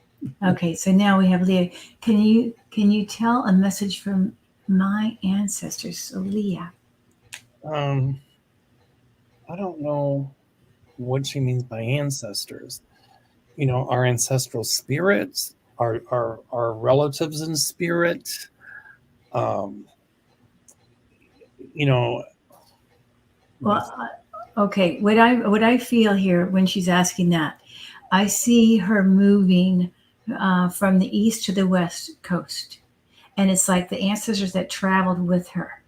Okay, so now we have Leah. Can you tell a message from my ancestors? So Leah. I don't know what she means by ancestors. Our ancestral spirits, our relatives in spirit. Um, you know, Well, okay. What I feel here when she's asking that, I see her moving from the east to the west coast, and it's like the ancestors that traveled with her.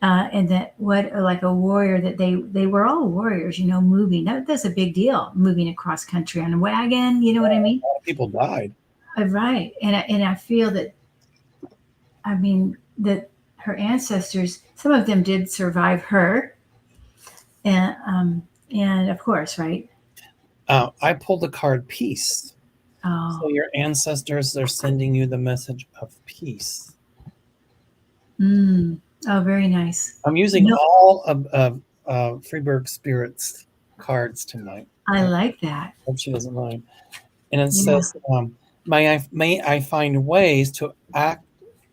And that what like a warrior that they were all warriors, moving. That's a big deal, moving across country on a wagon. You know what I mean? a lot of people died. Right. And I feel that, I mean, that her ancestors, some of them did survive her, and of course, right. I pulled the card peace. Oh. So your ancestors are sending you the message of peace. Oh, very nice. I'm using No, all of Freeburg Spirit's cards tonight. I like that. Hope she doesn't mind. And it Yeah. says, may I find ways to act,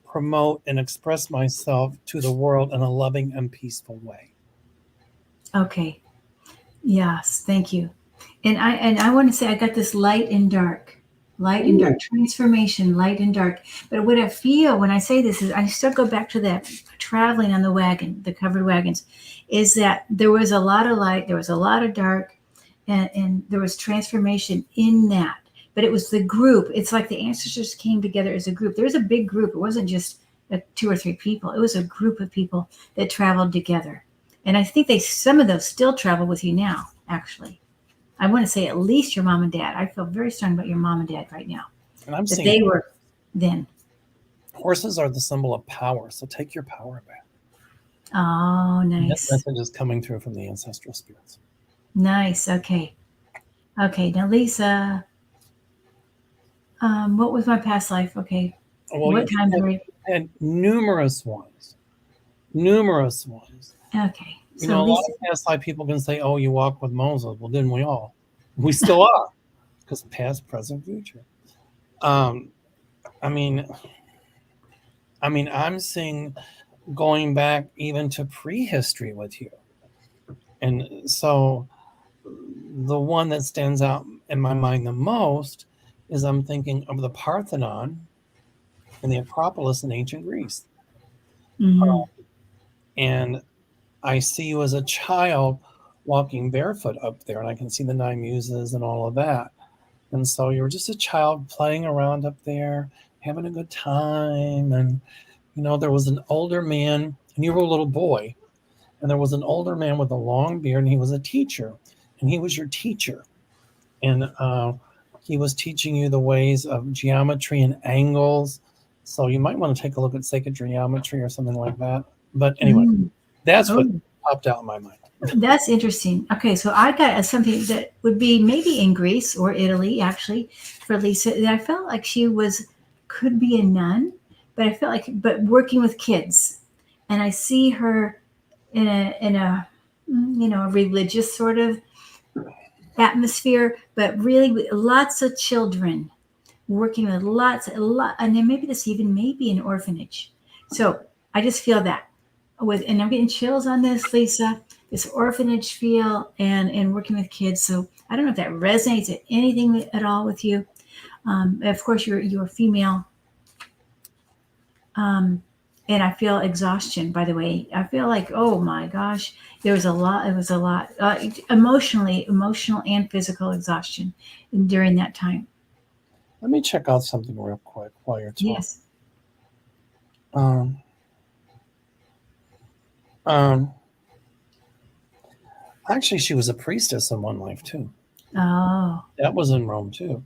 promote, and express myself to the world in a loving and peaceful way. Okay. Yes. Thank you. And I want to say I got this light and dark transformation, light and dark. But what I feel when I say this is I still go back to that traveling on the wagon, the covered wagons, is that there was a lot of light, there was a lot of dark, and there was transformation in that. But it was the group. It's like the ancestors came together as a group. There was a big group. It wasn't just two or three people. It was a group of people that traveled together. And I think some of those still travel with you now, actually. I want to say at least your mom and dad. I feel very strong about your mom and dad right now. And I'm That seeing they were then. horses are the symbol of power. So take your power back. Oh, And that nice. message is coming through from the ancestral spirits. Nice. Okay. Okay. Now, Lisa, what was my past life? Okay. Well, What time period? had numerous ones. Numerous ones. Okay. A So, lot Lisa, of past life people can say, oh, you walked with Moses. Well, didn't we all? We still are. Because past, present, future. Um, I mean, I'm seeing going back even to prehistory with you. And so the one that stands out in my mind the most is I'm thinking of the Parthenon and the Acropolis in ancient Greece. mm-hmm. And I see you as a child walking barefoot up there, and I can see the nine muses and all of that. And so you were just a child playing around up there, having a good time. And, there was an older man, and you were a little boy. And there was an older man with a long beard, and he was a teacher. And he was your teacher. And he was teaching you the ways of geometry and angles. So you might want to take a look at sacred geometry or something like that. But anyway, that's what Oh, popped out in my mind. that's interesting. Okay. So I got something that would be maybe in Greece or Italy, actually, for Lisa. And I felt like she could be a nun, but working with kids. And I see her in a a religious sort of atmosphere, but really with lots of children, working with and then maybe this even maybe an orphanage. So I just feel that and I'm getting chills on this, Lisa. This orphanage feel and working with kids. So I don't know if that resonates at anything at all with you. Of course, you're female. And I feel exhaustion, by the way. I feel like, oh my gosh, there was a lot. It was a lot, emotional and physical exhaustion during that time. Let me check out something real quick while you're talking. Yes. Um, um, actually, she was a priestess in one life too. Oh. That was in Rome too.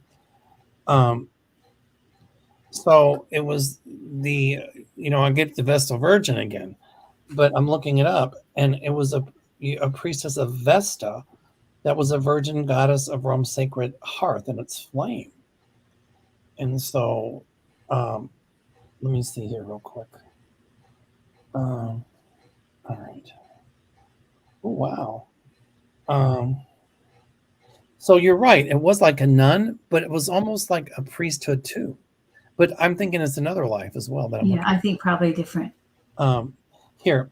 Um, So it was the, I get the Vestal Virgin again, but I'm looking it up, and it was a priestess of Vesta that was a virgin goddess of Rome's sacred hearth and its flame. And so, let me see here real quick. All right. Oh, wow. Um, so you're right. It was like a nun, but it was almost like a priesthood too. But I'm thinking it's another life as well that I'm Yeah, looking I think probably different. here.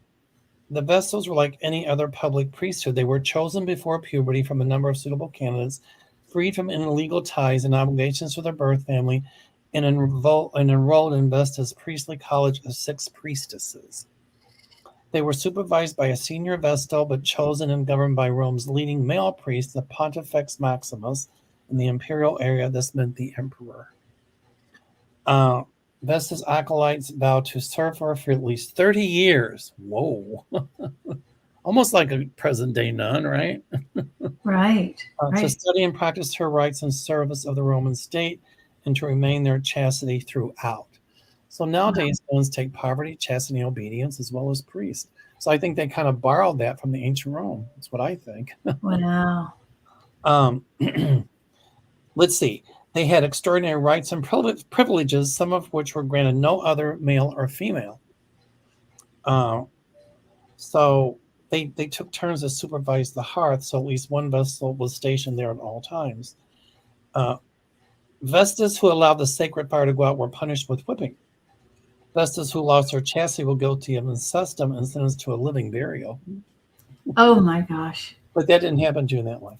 The Vestals were like any other public priesthood. They were chosen before puberty from a number of suitable candidates, freed from any legal ties and obligations to their birth family, and enrolled in Vesta's priestly college of 6 priestesses. They were supervised by a senior Vestal, but chosen and governed by Rome's leading male priest, the Pontifex Maximus. In the imperial area, this meant the emperor. Vesta's acolytes vowed to serve her for at least 30 years. Whoa. Almost like a present day nun, right? Right, To right. study and practice her rites in service of the Roman state and to remain their chastity throughout. So nowadays, nuns take poverty, chastity, obedience, as well as priests. So I think they kind of borrowed that from the ancient Rome. That's what I think. Wow. um, let's see. They had extraordinary rights and privileges, some of which were granted no other male or female. So they took turns to supervise the hearth, so at least one vessel was stationed there at all times. Vestas who allowed the sacred fire to go out were punished with whipping. Vestas who lost her chastity were guilty of incestum and sentenced to a living burial. Oh my gosh. But that didn't happen during that life.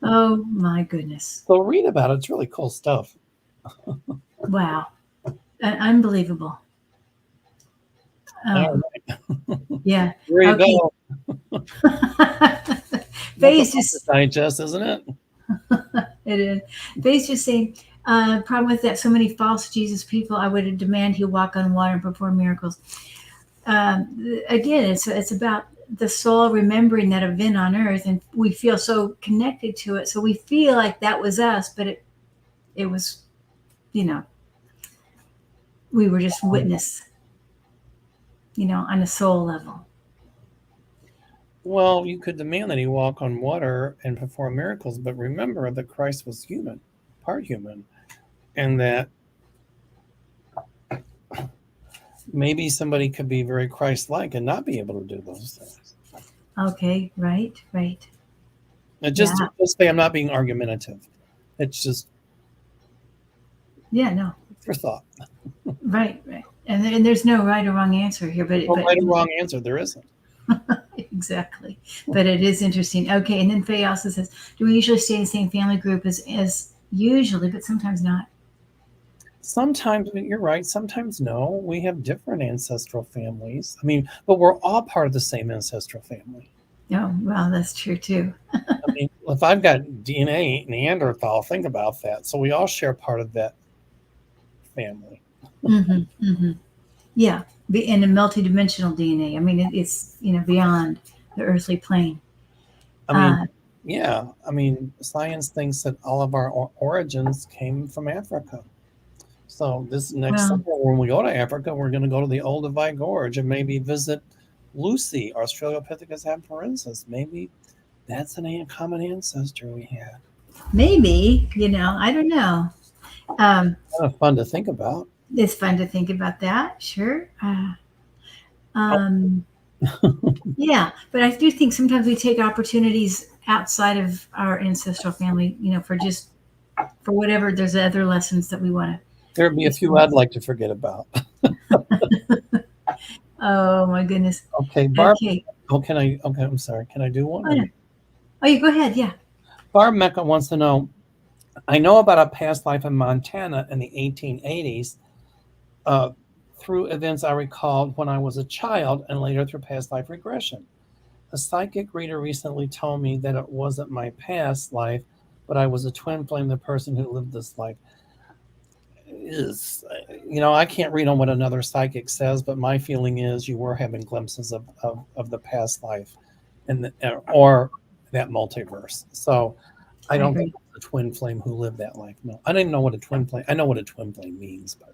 Oh my goodness. So read about it. It's really cool stuff. Wow. Unbelievable. All Oh, right. yeah. There you Okay. go. Faye's That's a just, digest, isn't it? it is. Faye's just saying, problem with that, so many false Jesus people, I would demand he walk on water and perform miracles. Again, it's about the soul remembering that event on earth, and we feel so connected to it. So we feel like that was us, but it was, you know, we were just witness, on a soul level. Well, you could demand that he walk on water and perform miracles, but remember that Christ was human, part human, and that maybe somebody could be very Christ-like and not be able to do those things. Okay, right. Just Yeah. say I'm not being argumentative. It's just Yeah, no. for thought. Right. And there's no right or wrong answer here, but No right or wrong answer. There isn't. exactly. But it is interesting. Okay, and then Faye also says, do we usually stay in the same family group as usually, but sometimes not? Sometimes you're right. Sometimes no. We have different ancestral families. I mean, but we're all part of the same ancestral family. Oh, well, that's true too. I mean, if I've got DNA Neanderthal, think about that. So we all share part of that family. Yeah, in a multidimensional DNA. I mean, it's beyond the earthly plane. I mean, yeah. I mean, science thinks that all of our origins came from Africa. So this next Well, summer, when we go to Africa, we're going to go to the Olduvai Gorge and maybe visit Lucy, Australopithecus afarensis. Maybe that's a common ancestor we had. maybe, I don't know. Um, Kind of fun to think about. it's fun to think about that, sure. Oh, Um, yeah, but I do think sometimes we take opportunities outside of our ancestral family, for whatever. There's other lessons that we want to. there'd be a few I'd like to forget about. Oh my goodness. Okay, Barb. Okay. Oh, can I? Okay, I'm sorry. Can I do one? Oh, no. Oh, you go ahead. Yeah. Barb Mecca wants to know. I know about a past life in Montana in the 1880s through events I recalled when I was a child and later through past life regression. A psychic reader recently told me that it wasn't my past life, but I was a twin flame, the person who lived this life. I can't read on what another psychic says, but my feeling is you were having glimpses of the past life or that multiverse. So I I don't agree. think the twin flame who lived that life. No, I don't even know what a twin flame. I know what a twin flame means, but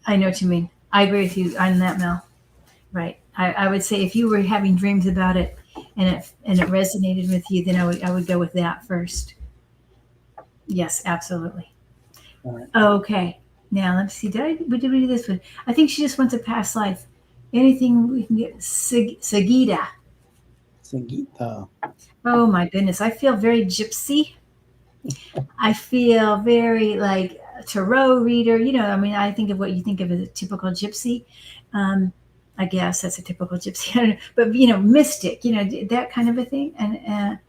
I know what you mean. I agree with you on that, Mel. Right. I would say if you were having dreams about it and it resonated with you, then I would go with that first. Yes, absolutely. all right. Okay. Now let's see. Did we do this one? I think she just wants a past life. Anything we can get. Sagita. Sangeeta. Oh my goodness. I feel very gypsy. I feel very like a tarot reader. I mean, I think of what you think of as a typical gypsy. Um, I guess that's a typical gypsy. I don't know, but mystic. That kind of a thing. And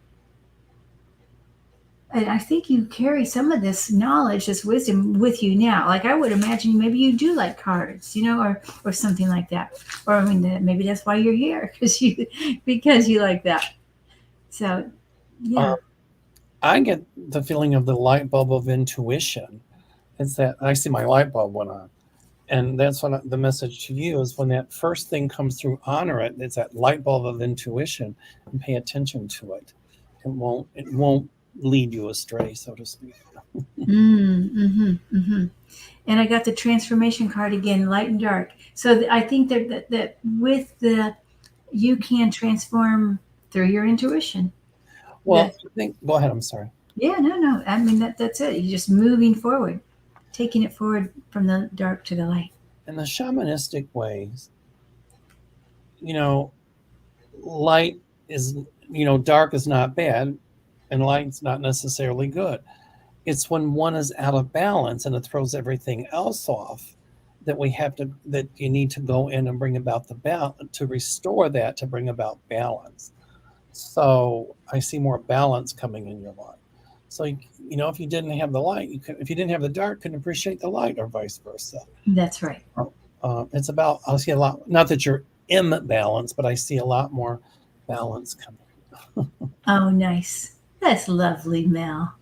I think you carry some of this knowledge, this wisdom with you now. Like I would imagine, maybe you do like cards, or something like that. Or I mean, maybe that's why you're here because you like that. So, yeah, Um, I get the feeling of the light bulb of intuition. It's that I see my light bulb went on. And that's what the message to you is when that first thing comes through, honor it. It's that light bulb of intuition and pay attention to it. It won't lead you astray, so to speak. mm-hmm. And I got the transformation card again, light and dark. So I think that with you can transform through your intuition. Well, I think, go ahead. I'm sorry. Yeah, no. I mean that's it. You're just moving forward, taking it forward from the dark to the light. In the shamanistic ways, light is, dark is not bad, and light's not necessarily good. It's when one is out of balance and it throws everything else off that you need to go in and bring about the balance to restore that, to bring about balance. So I see more balance coming in your life. So if you didn't have the light, if you didn't have the dark, couldn't appreciate the light, or vice versa. That's right. It's about, I see a lot. Not that you're imbalanced, but I see a lot more balance coming. Oh, nice. That's lovely, Mel.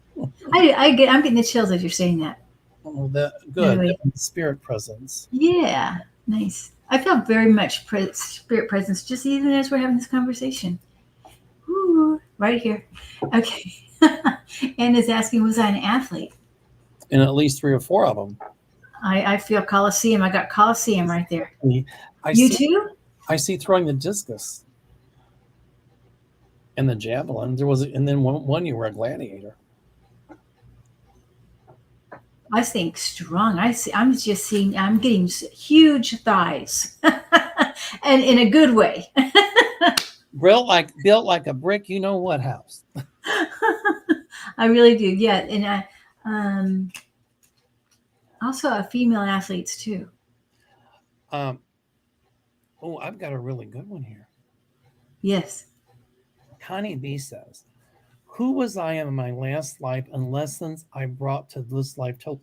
I'm getting the chills as you're saying that. Oh, good. Anyway, Spirit presence. yeah, nice. I feel very much spirit presence just even as we're having this conversation. Ooh, right here. Okay. Anne is asking, was I an athlete? And at least 3 or 4 of them. I feel Coliseum. I got Coliseum right there. I You see, too? I see throwing the discus and the javelin. And then one you were a gladiator. I think strong. I'm just seeing. I'm getting huge thighs, and in a good way. Built like a brick. You know what house? I really do. Yeah, and I also female athletes too. Oh, I've got a really good one here. Yes. Connie B says, "Who was I in my last life and lessons I brought to this life to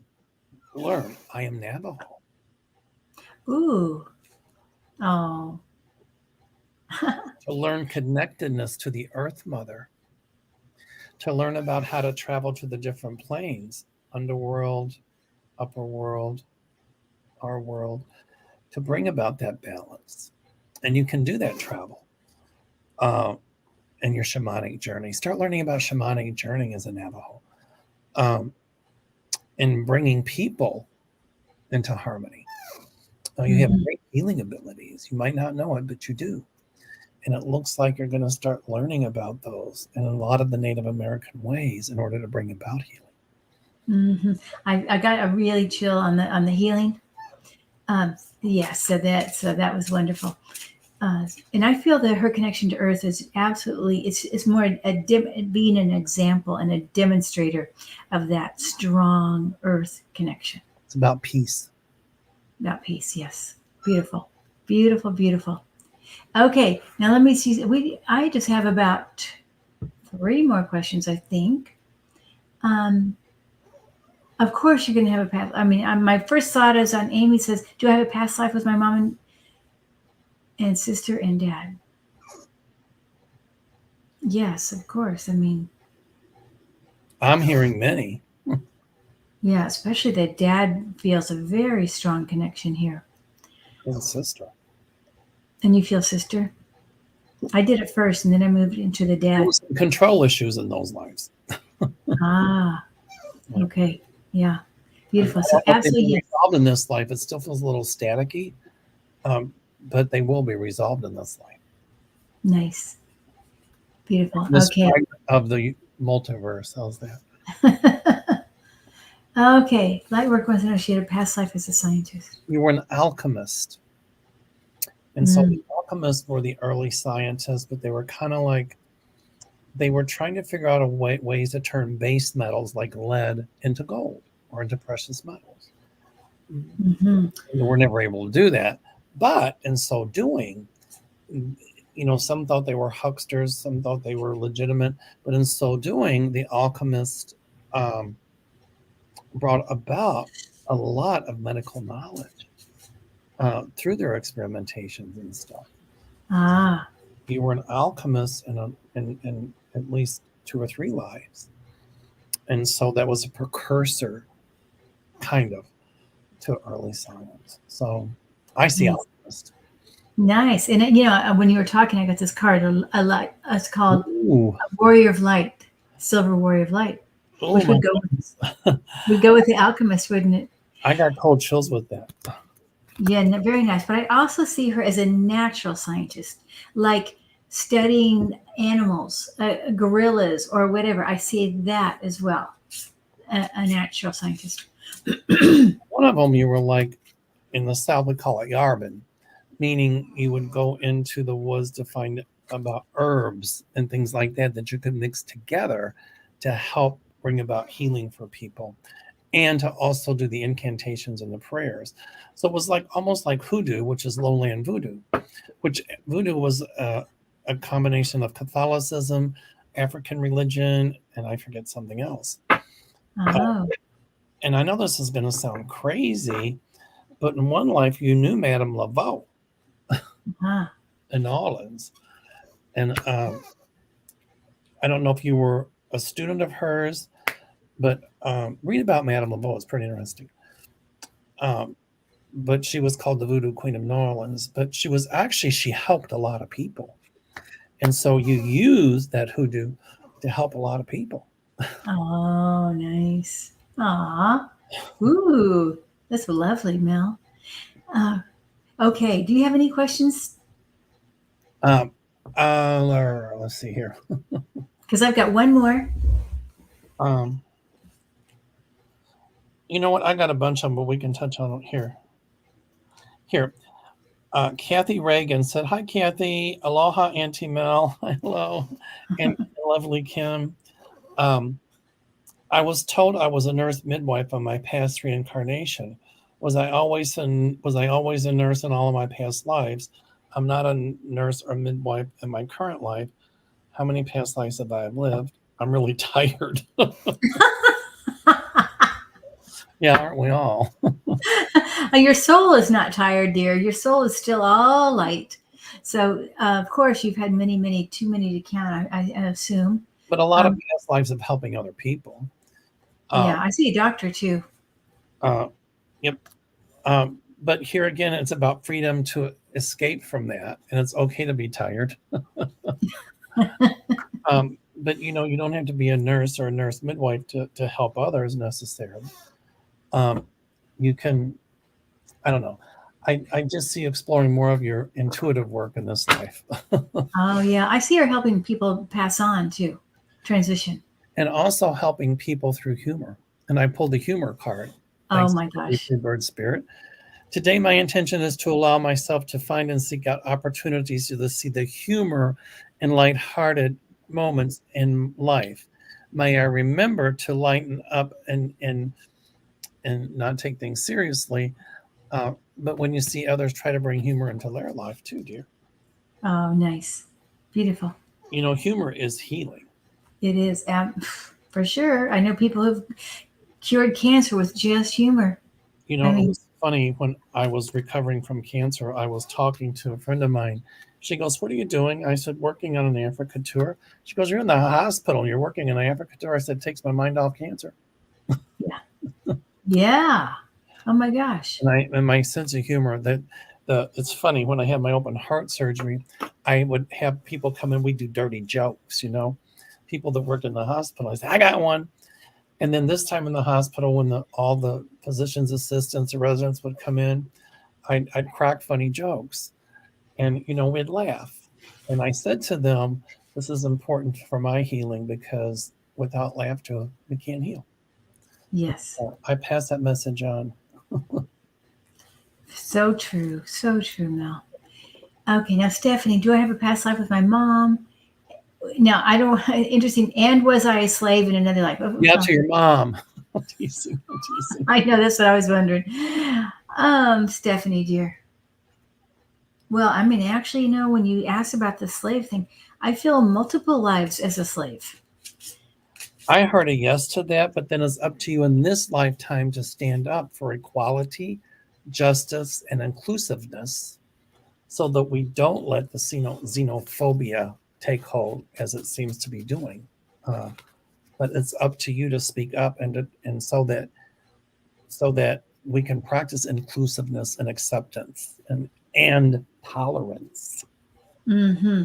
learn? I am Navajo." Ooh. Oh. To learn connectedness to the Earth Mother, to learn about how to travel to the different planes, underworld, upper world, our world, to bring about that balance. And you can do that travel in your shamanic journey. Start learning about shamanic journey as a Navajo, and bringing people into harmony. You have great healing abilities. You might not know it, but you do. And it looks like you're going to start learning about those in a lot of the Native American ways in order to bring about healing. Mm-hmm. I got a really chill on the healing. Yeah, so that was wonderful. And I feel that her connection to Earth is absolutely, it's more being an example and a demonstrator of that strong Earth connection. It's about peace. About peace, yes. Beautiful, beautiful, beautiful. Okay, now let me see. I just have about 3 more questions, I think. Of course, you're going to have a past. I mean, my first thought is on Amy says, "Do I have a past life with my mom and sister and dad?" Yes, of course. I mean, I'm hearing many. yeah, especially that dad feels a very strong connection here. And sister. And you feel sister? I did it first, and then I moved into the dad. There was some control issues in those lives. Ah, Yeah. Okay. Yeah. I Beautiful. So don't know if they've absolutely been yes. resolved in this life. It still feels a little staticky, but they will be resolved in this life. Nice. Beautiful. This Okay. fragment of the multiverse. How's that? Okay. Light work wants to know she had a past life as a scientist. You were an alchemist. And so the Mm. alchemists were the early scientists, but they were kind of like they were trying to figure out ways to turn base metals like lead into gold or into precious metals. Hmm. They were never able to do that. But in so doing, some thought they were hucksters, some thought they were legitimate. But in so doing, the alchemists um, brought about a lot of medical knowledge through their experimentations and stuff. Ah. You were an alchemist in at least 2 or 3 lives. And so that was a precursor, kind of, to early science. So I see Nice. alchemist. Nice. And when you were talking, I got this card. A light. It's called Ooh, a Warrior of Light, Silver Warrior of Light, oh which my would goodness. go with the alchemist, wouldn't it? I got cold chills with that. Yeah, very nice. But I also see her as a natural scientist, like studying animals, gorillas, or whatever. I see that as well, a natural scientist. One of them, you were like, in the South, we call it yarbin, meaning you would go into the woods to find about herbs and things like that you could mix together to help bring about healing for people and to also do the incantations and the prayers. So it was like almost like hoodoo, which is lowland voodoo, which voodoo was a combination of Catholicism, African religion, and I forget something else. Oh, And I know this is going to sound crazy, but in one life you knew Madame Laveau ah, in New Orleans. And I don't know if you were a student of hers, but read about Madame Laveau. It's pretty interesting. Um, but she was called the Voodoo Queen of New Orleans. But she helped a lot of people. And so you use that hoodoo to help a lot of people. oh, nice. Aw, ooh, that's lovely, Mel. Uh, okay, do you have any questions? Um, let's see here. Because I've got one more. Um, you know what? I got a bunch of them, but we can touch on it here. Here, Kathy Reagan said, "Hi, Kathy. Aloha, Auntie Mel. Hello, and lovely Kim. Um, I was told I was a nurse midwife on my past reincarnation. Was I always a nurse in all of my past lives? I'm not a nurse or midwife in my current life. How many past lives have I lived? I'm really tired." Yeah, aren't we all? Your soul is not tired, dear. Your soul is still all light. So, of course, you've had many, many, too many to count, I assume. But a lot of Um, past lives of helping other people. yeah, Um, I see a doctor too. uh, yep. But here again, it's about freedom to escape from that, and it's okay to be tired. But you don't have to be a nurse or a nurse midwife to help others necessarily. Um, you can, I don't know. I just see exploring more of your intuitive work in this life. Oh, yeah. I see her helping people pass on too, transition. And also helping people through humor. And I pulled the humor card, Oh, thanks my to the gosh. Free Bird Spirit. Today, my intention is to allow myself to find and seek out opportunities to see the humor and lighthearted moments in life. May I remember to lighten up and not take things seriously. But when you see others, try to bring humor into their life too, dear. Oh, nice. Beautiful. Humor is healing. It is, for sure. I know people who've cured cancer with just humor. I It mean, was funny when I was recovering from cancer, I was talking to a friend of mine. She goes, "What are you doing?" I said, "Working on an Africa tour." She goes, "You're in the hospital. You're working on an Africa tour." I said, "It takes my mind off cancer." yeah. Yeah. Oh, my gosh. And my sense of humor it's funny when I had my open heart surgery, I would have people come in. We do dirty jokes, people that worked in the hospital. I said, "I got one." And then this time in the hospital, when all the physicians' assistants or residents would come in, I'd crack funny jokes, and we'd laugh. And I said to them, "This is important for my healing because without laughter, we can't heal." Yes. I pass that message on. So true. So true, Mel. Okay, now Stephanie, do I have a past life with my mom? Now I don't. Interesting. And was I a slave in another life? Yeah, to your mom. Teasing, teasing. I know that's what I was wondering. Stephanie, dear. Well, I mean, actually, when you asked about the slave thing, I feel multiple lives as a slave. I heard a yes to that, but then it's up to you in this lifetime to stand up for equality, justice, and inclusiveness so that we don't let the xenophobia take hold as it seems to be doing. Uh, but it's up to you to speak up and so that we can practice inclusiveness and acceptance and tolerance. Mm-hmm.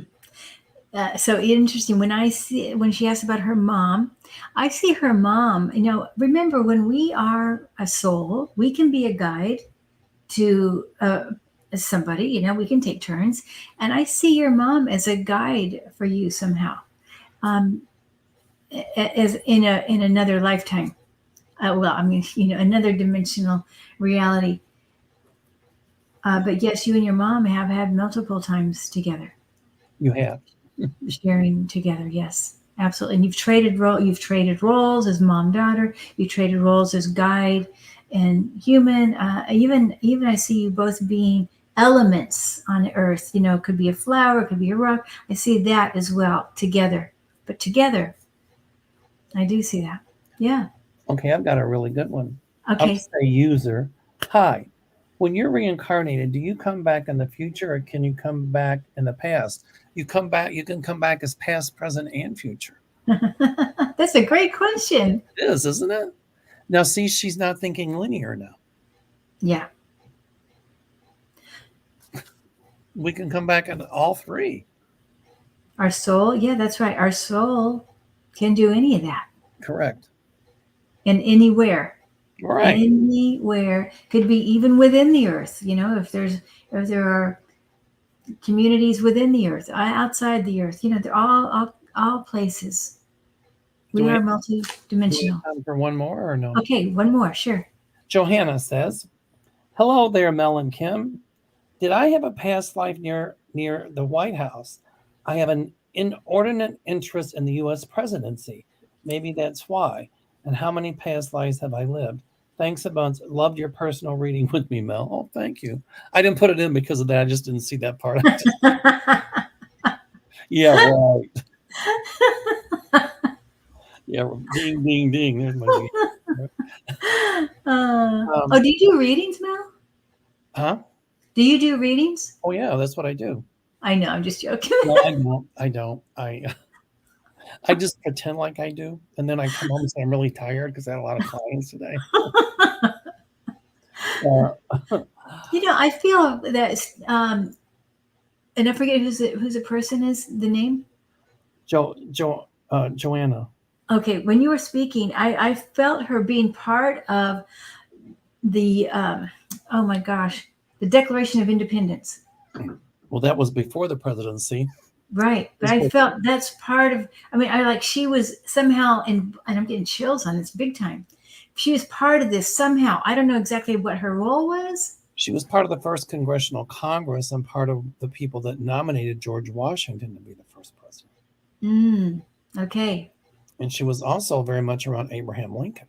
So interesting. When she asked about her mom, I see her mom. Remember when we are a soul, we can be a guide to somebody. We can take turns, and I see your mom as a guide for you somehow, um, as in another lifetime. Well, I mean, another dimensional reality. But yes, you and your mom have had multiple times together. You have. Sharing together, yes, absolutely. And you've traded roles as mom daughter. You traded roles as guide and human. Even I see you both being elements on earth. It could be a flower, it could be a rock. I see that as well together. But together, I do see that. Yeah. Okay, I've got a really good one. I'll Okay. just say user. Hi. When you're reincarnated, do you come back in the future or can you come back in the past? You can come back as past, present, and future. That's a great question. It is, isn't it? Now see, she's not thinking linear now. Yeah. We can come back in all three. Our soul. Yeah, that's right. Our soul can do any of that Correct. and anywhere. Right. Anywhere, could be even within the earth. If there are communities within the earth, outside the earth, they're all places. Do We we are do we multi-dimensional. have time for one more or no? Okay, one more, sure. Johanna says, "Hello there, Mel and Kim. Did I have a past life near the White House? I have an inordinate interest in the U.S. presidency. Maybe that's why. And how many past lives have I lived? Thanks a bunch. Loved your personal reading with me, Mel. Oh, thank you. I didn't put it in because of that. I just didn't see that part. Yeah, right. Yeah, ding, ding, ding. There's my ding. Oh, do you do readings, Mel? Huh? Do you do readings? Oh, yeah, that's what I do. I know, I'm just joking. No, I don't. I don't. I just pretend like I do, and then I come home and say I'm really tired because I had a lot of clients today. Uh, I feel that, and I forget who's the person is, the name. Joanna. Okay, when you were speaking, I felt her being part of the, oh my gosh, the Declaration of Independence. Well, that was before the presidency. Right. But I felt that's part of, she was somehow, and I'm getting chills on this big time. She was part of this somehow. I don't know exactly what her role was. She was part of the first Congressional Congress and part of the people that nominated George Washington to be the first president. Okay. And she was also very much around Abraham Lincoln.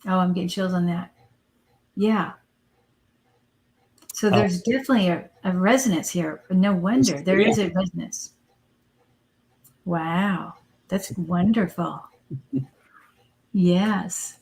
Oh, I'm getting chills on that. Yeah. So there's definitely a resonance here. No wonder there is a resonance. Wow. That's wonderful. Yes.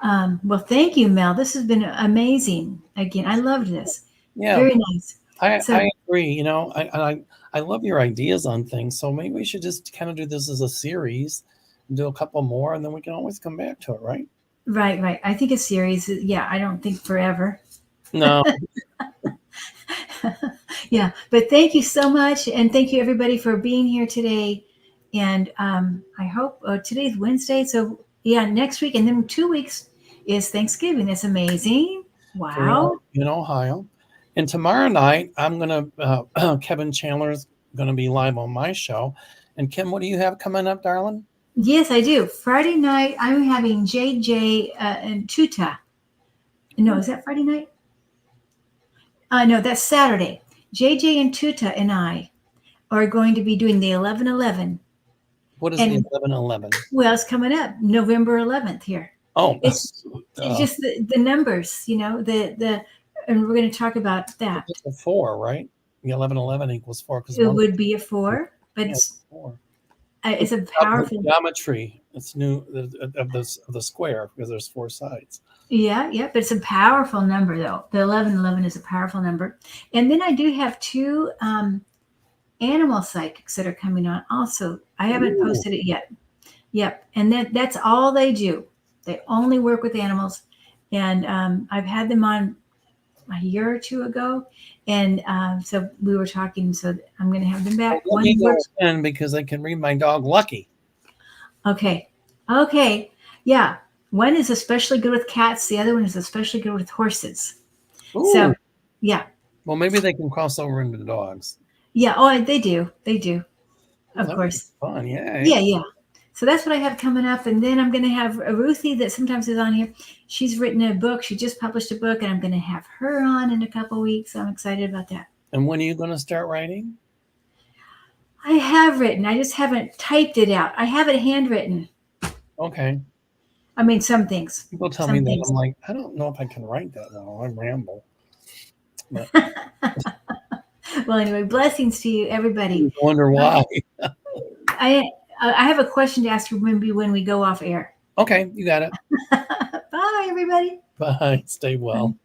Well, thank you, Mel. This has been amazing. Again, I loved this. Yeah. Very nice. I agree. I love your ideas on things. So maybe we should just kind of do this as a series and do a couple more, and then we can always come back to it, right? Right. I think a series, yeah, I don't think forever. No. Yeah. But thank you so much. And thank you, everybody, for being here today. And I hope today's Wednesday. So, yeah, next week. And then 2 weeks is Thanksgiving. That's amazing. Wow. in Ohio. And tomorrow night, I'm going to, Kevin Chandler's going to be live on my show. And Kim, what do you have coming up, darling? Yes, I do. Friday night, I'm having JJ and Tuta. No, is that Friday night? No, that's Saturday. JJ and Tuta and I are going to be doing the 11/11. What is And the 11/11? well, it's coming up November 11th here. Oh, It's just the numbers, and we're going to talk about that. it's a 4, right? The 11/11 equals 4 because It would be a 4, but yeah, it's 4. it's a powerful. Geometry. It's new of the square because there's 4 sides. Yeah, but it's a powerful number though. The 11/11 is a powerful number. And then I do have 2 animal psychics that are coming on also. I haven't posted it yet. Yep. And that's all they do. They only work with animals. And I've had them on a year or 2 ago. And so we were talking. So I'm going to have them back. Let me go in because I can read my dog Lucky. Okay. Yeah. One is especially good with cats. The other one is especially good with horses. Ooh. So, yeah. Well, maybe they can cross over into dogs. Yeah. Oh, they do. Of course. Fun. Yeah. Yeah. So that's what I have coming up. And then I'm going to have Ruthie that sometimes is on here. She's written a book. She just published a book, and I'm going to have her on in a couple weeks. So I'm excited about that. And when are you going to start writing? I have written. I just haven't typed it out. I have it handwritten. Okay. I mean, some things. People tell me that. I'm like, I don't know if I can write that well. I ramble. But. Well, anyway, blessings to you, everybody. I wonder why. I have a question to ask you when we go off air. Okay, you got it. Bye, everybody. Bye. Stay well.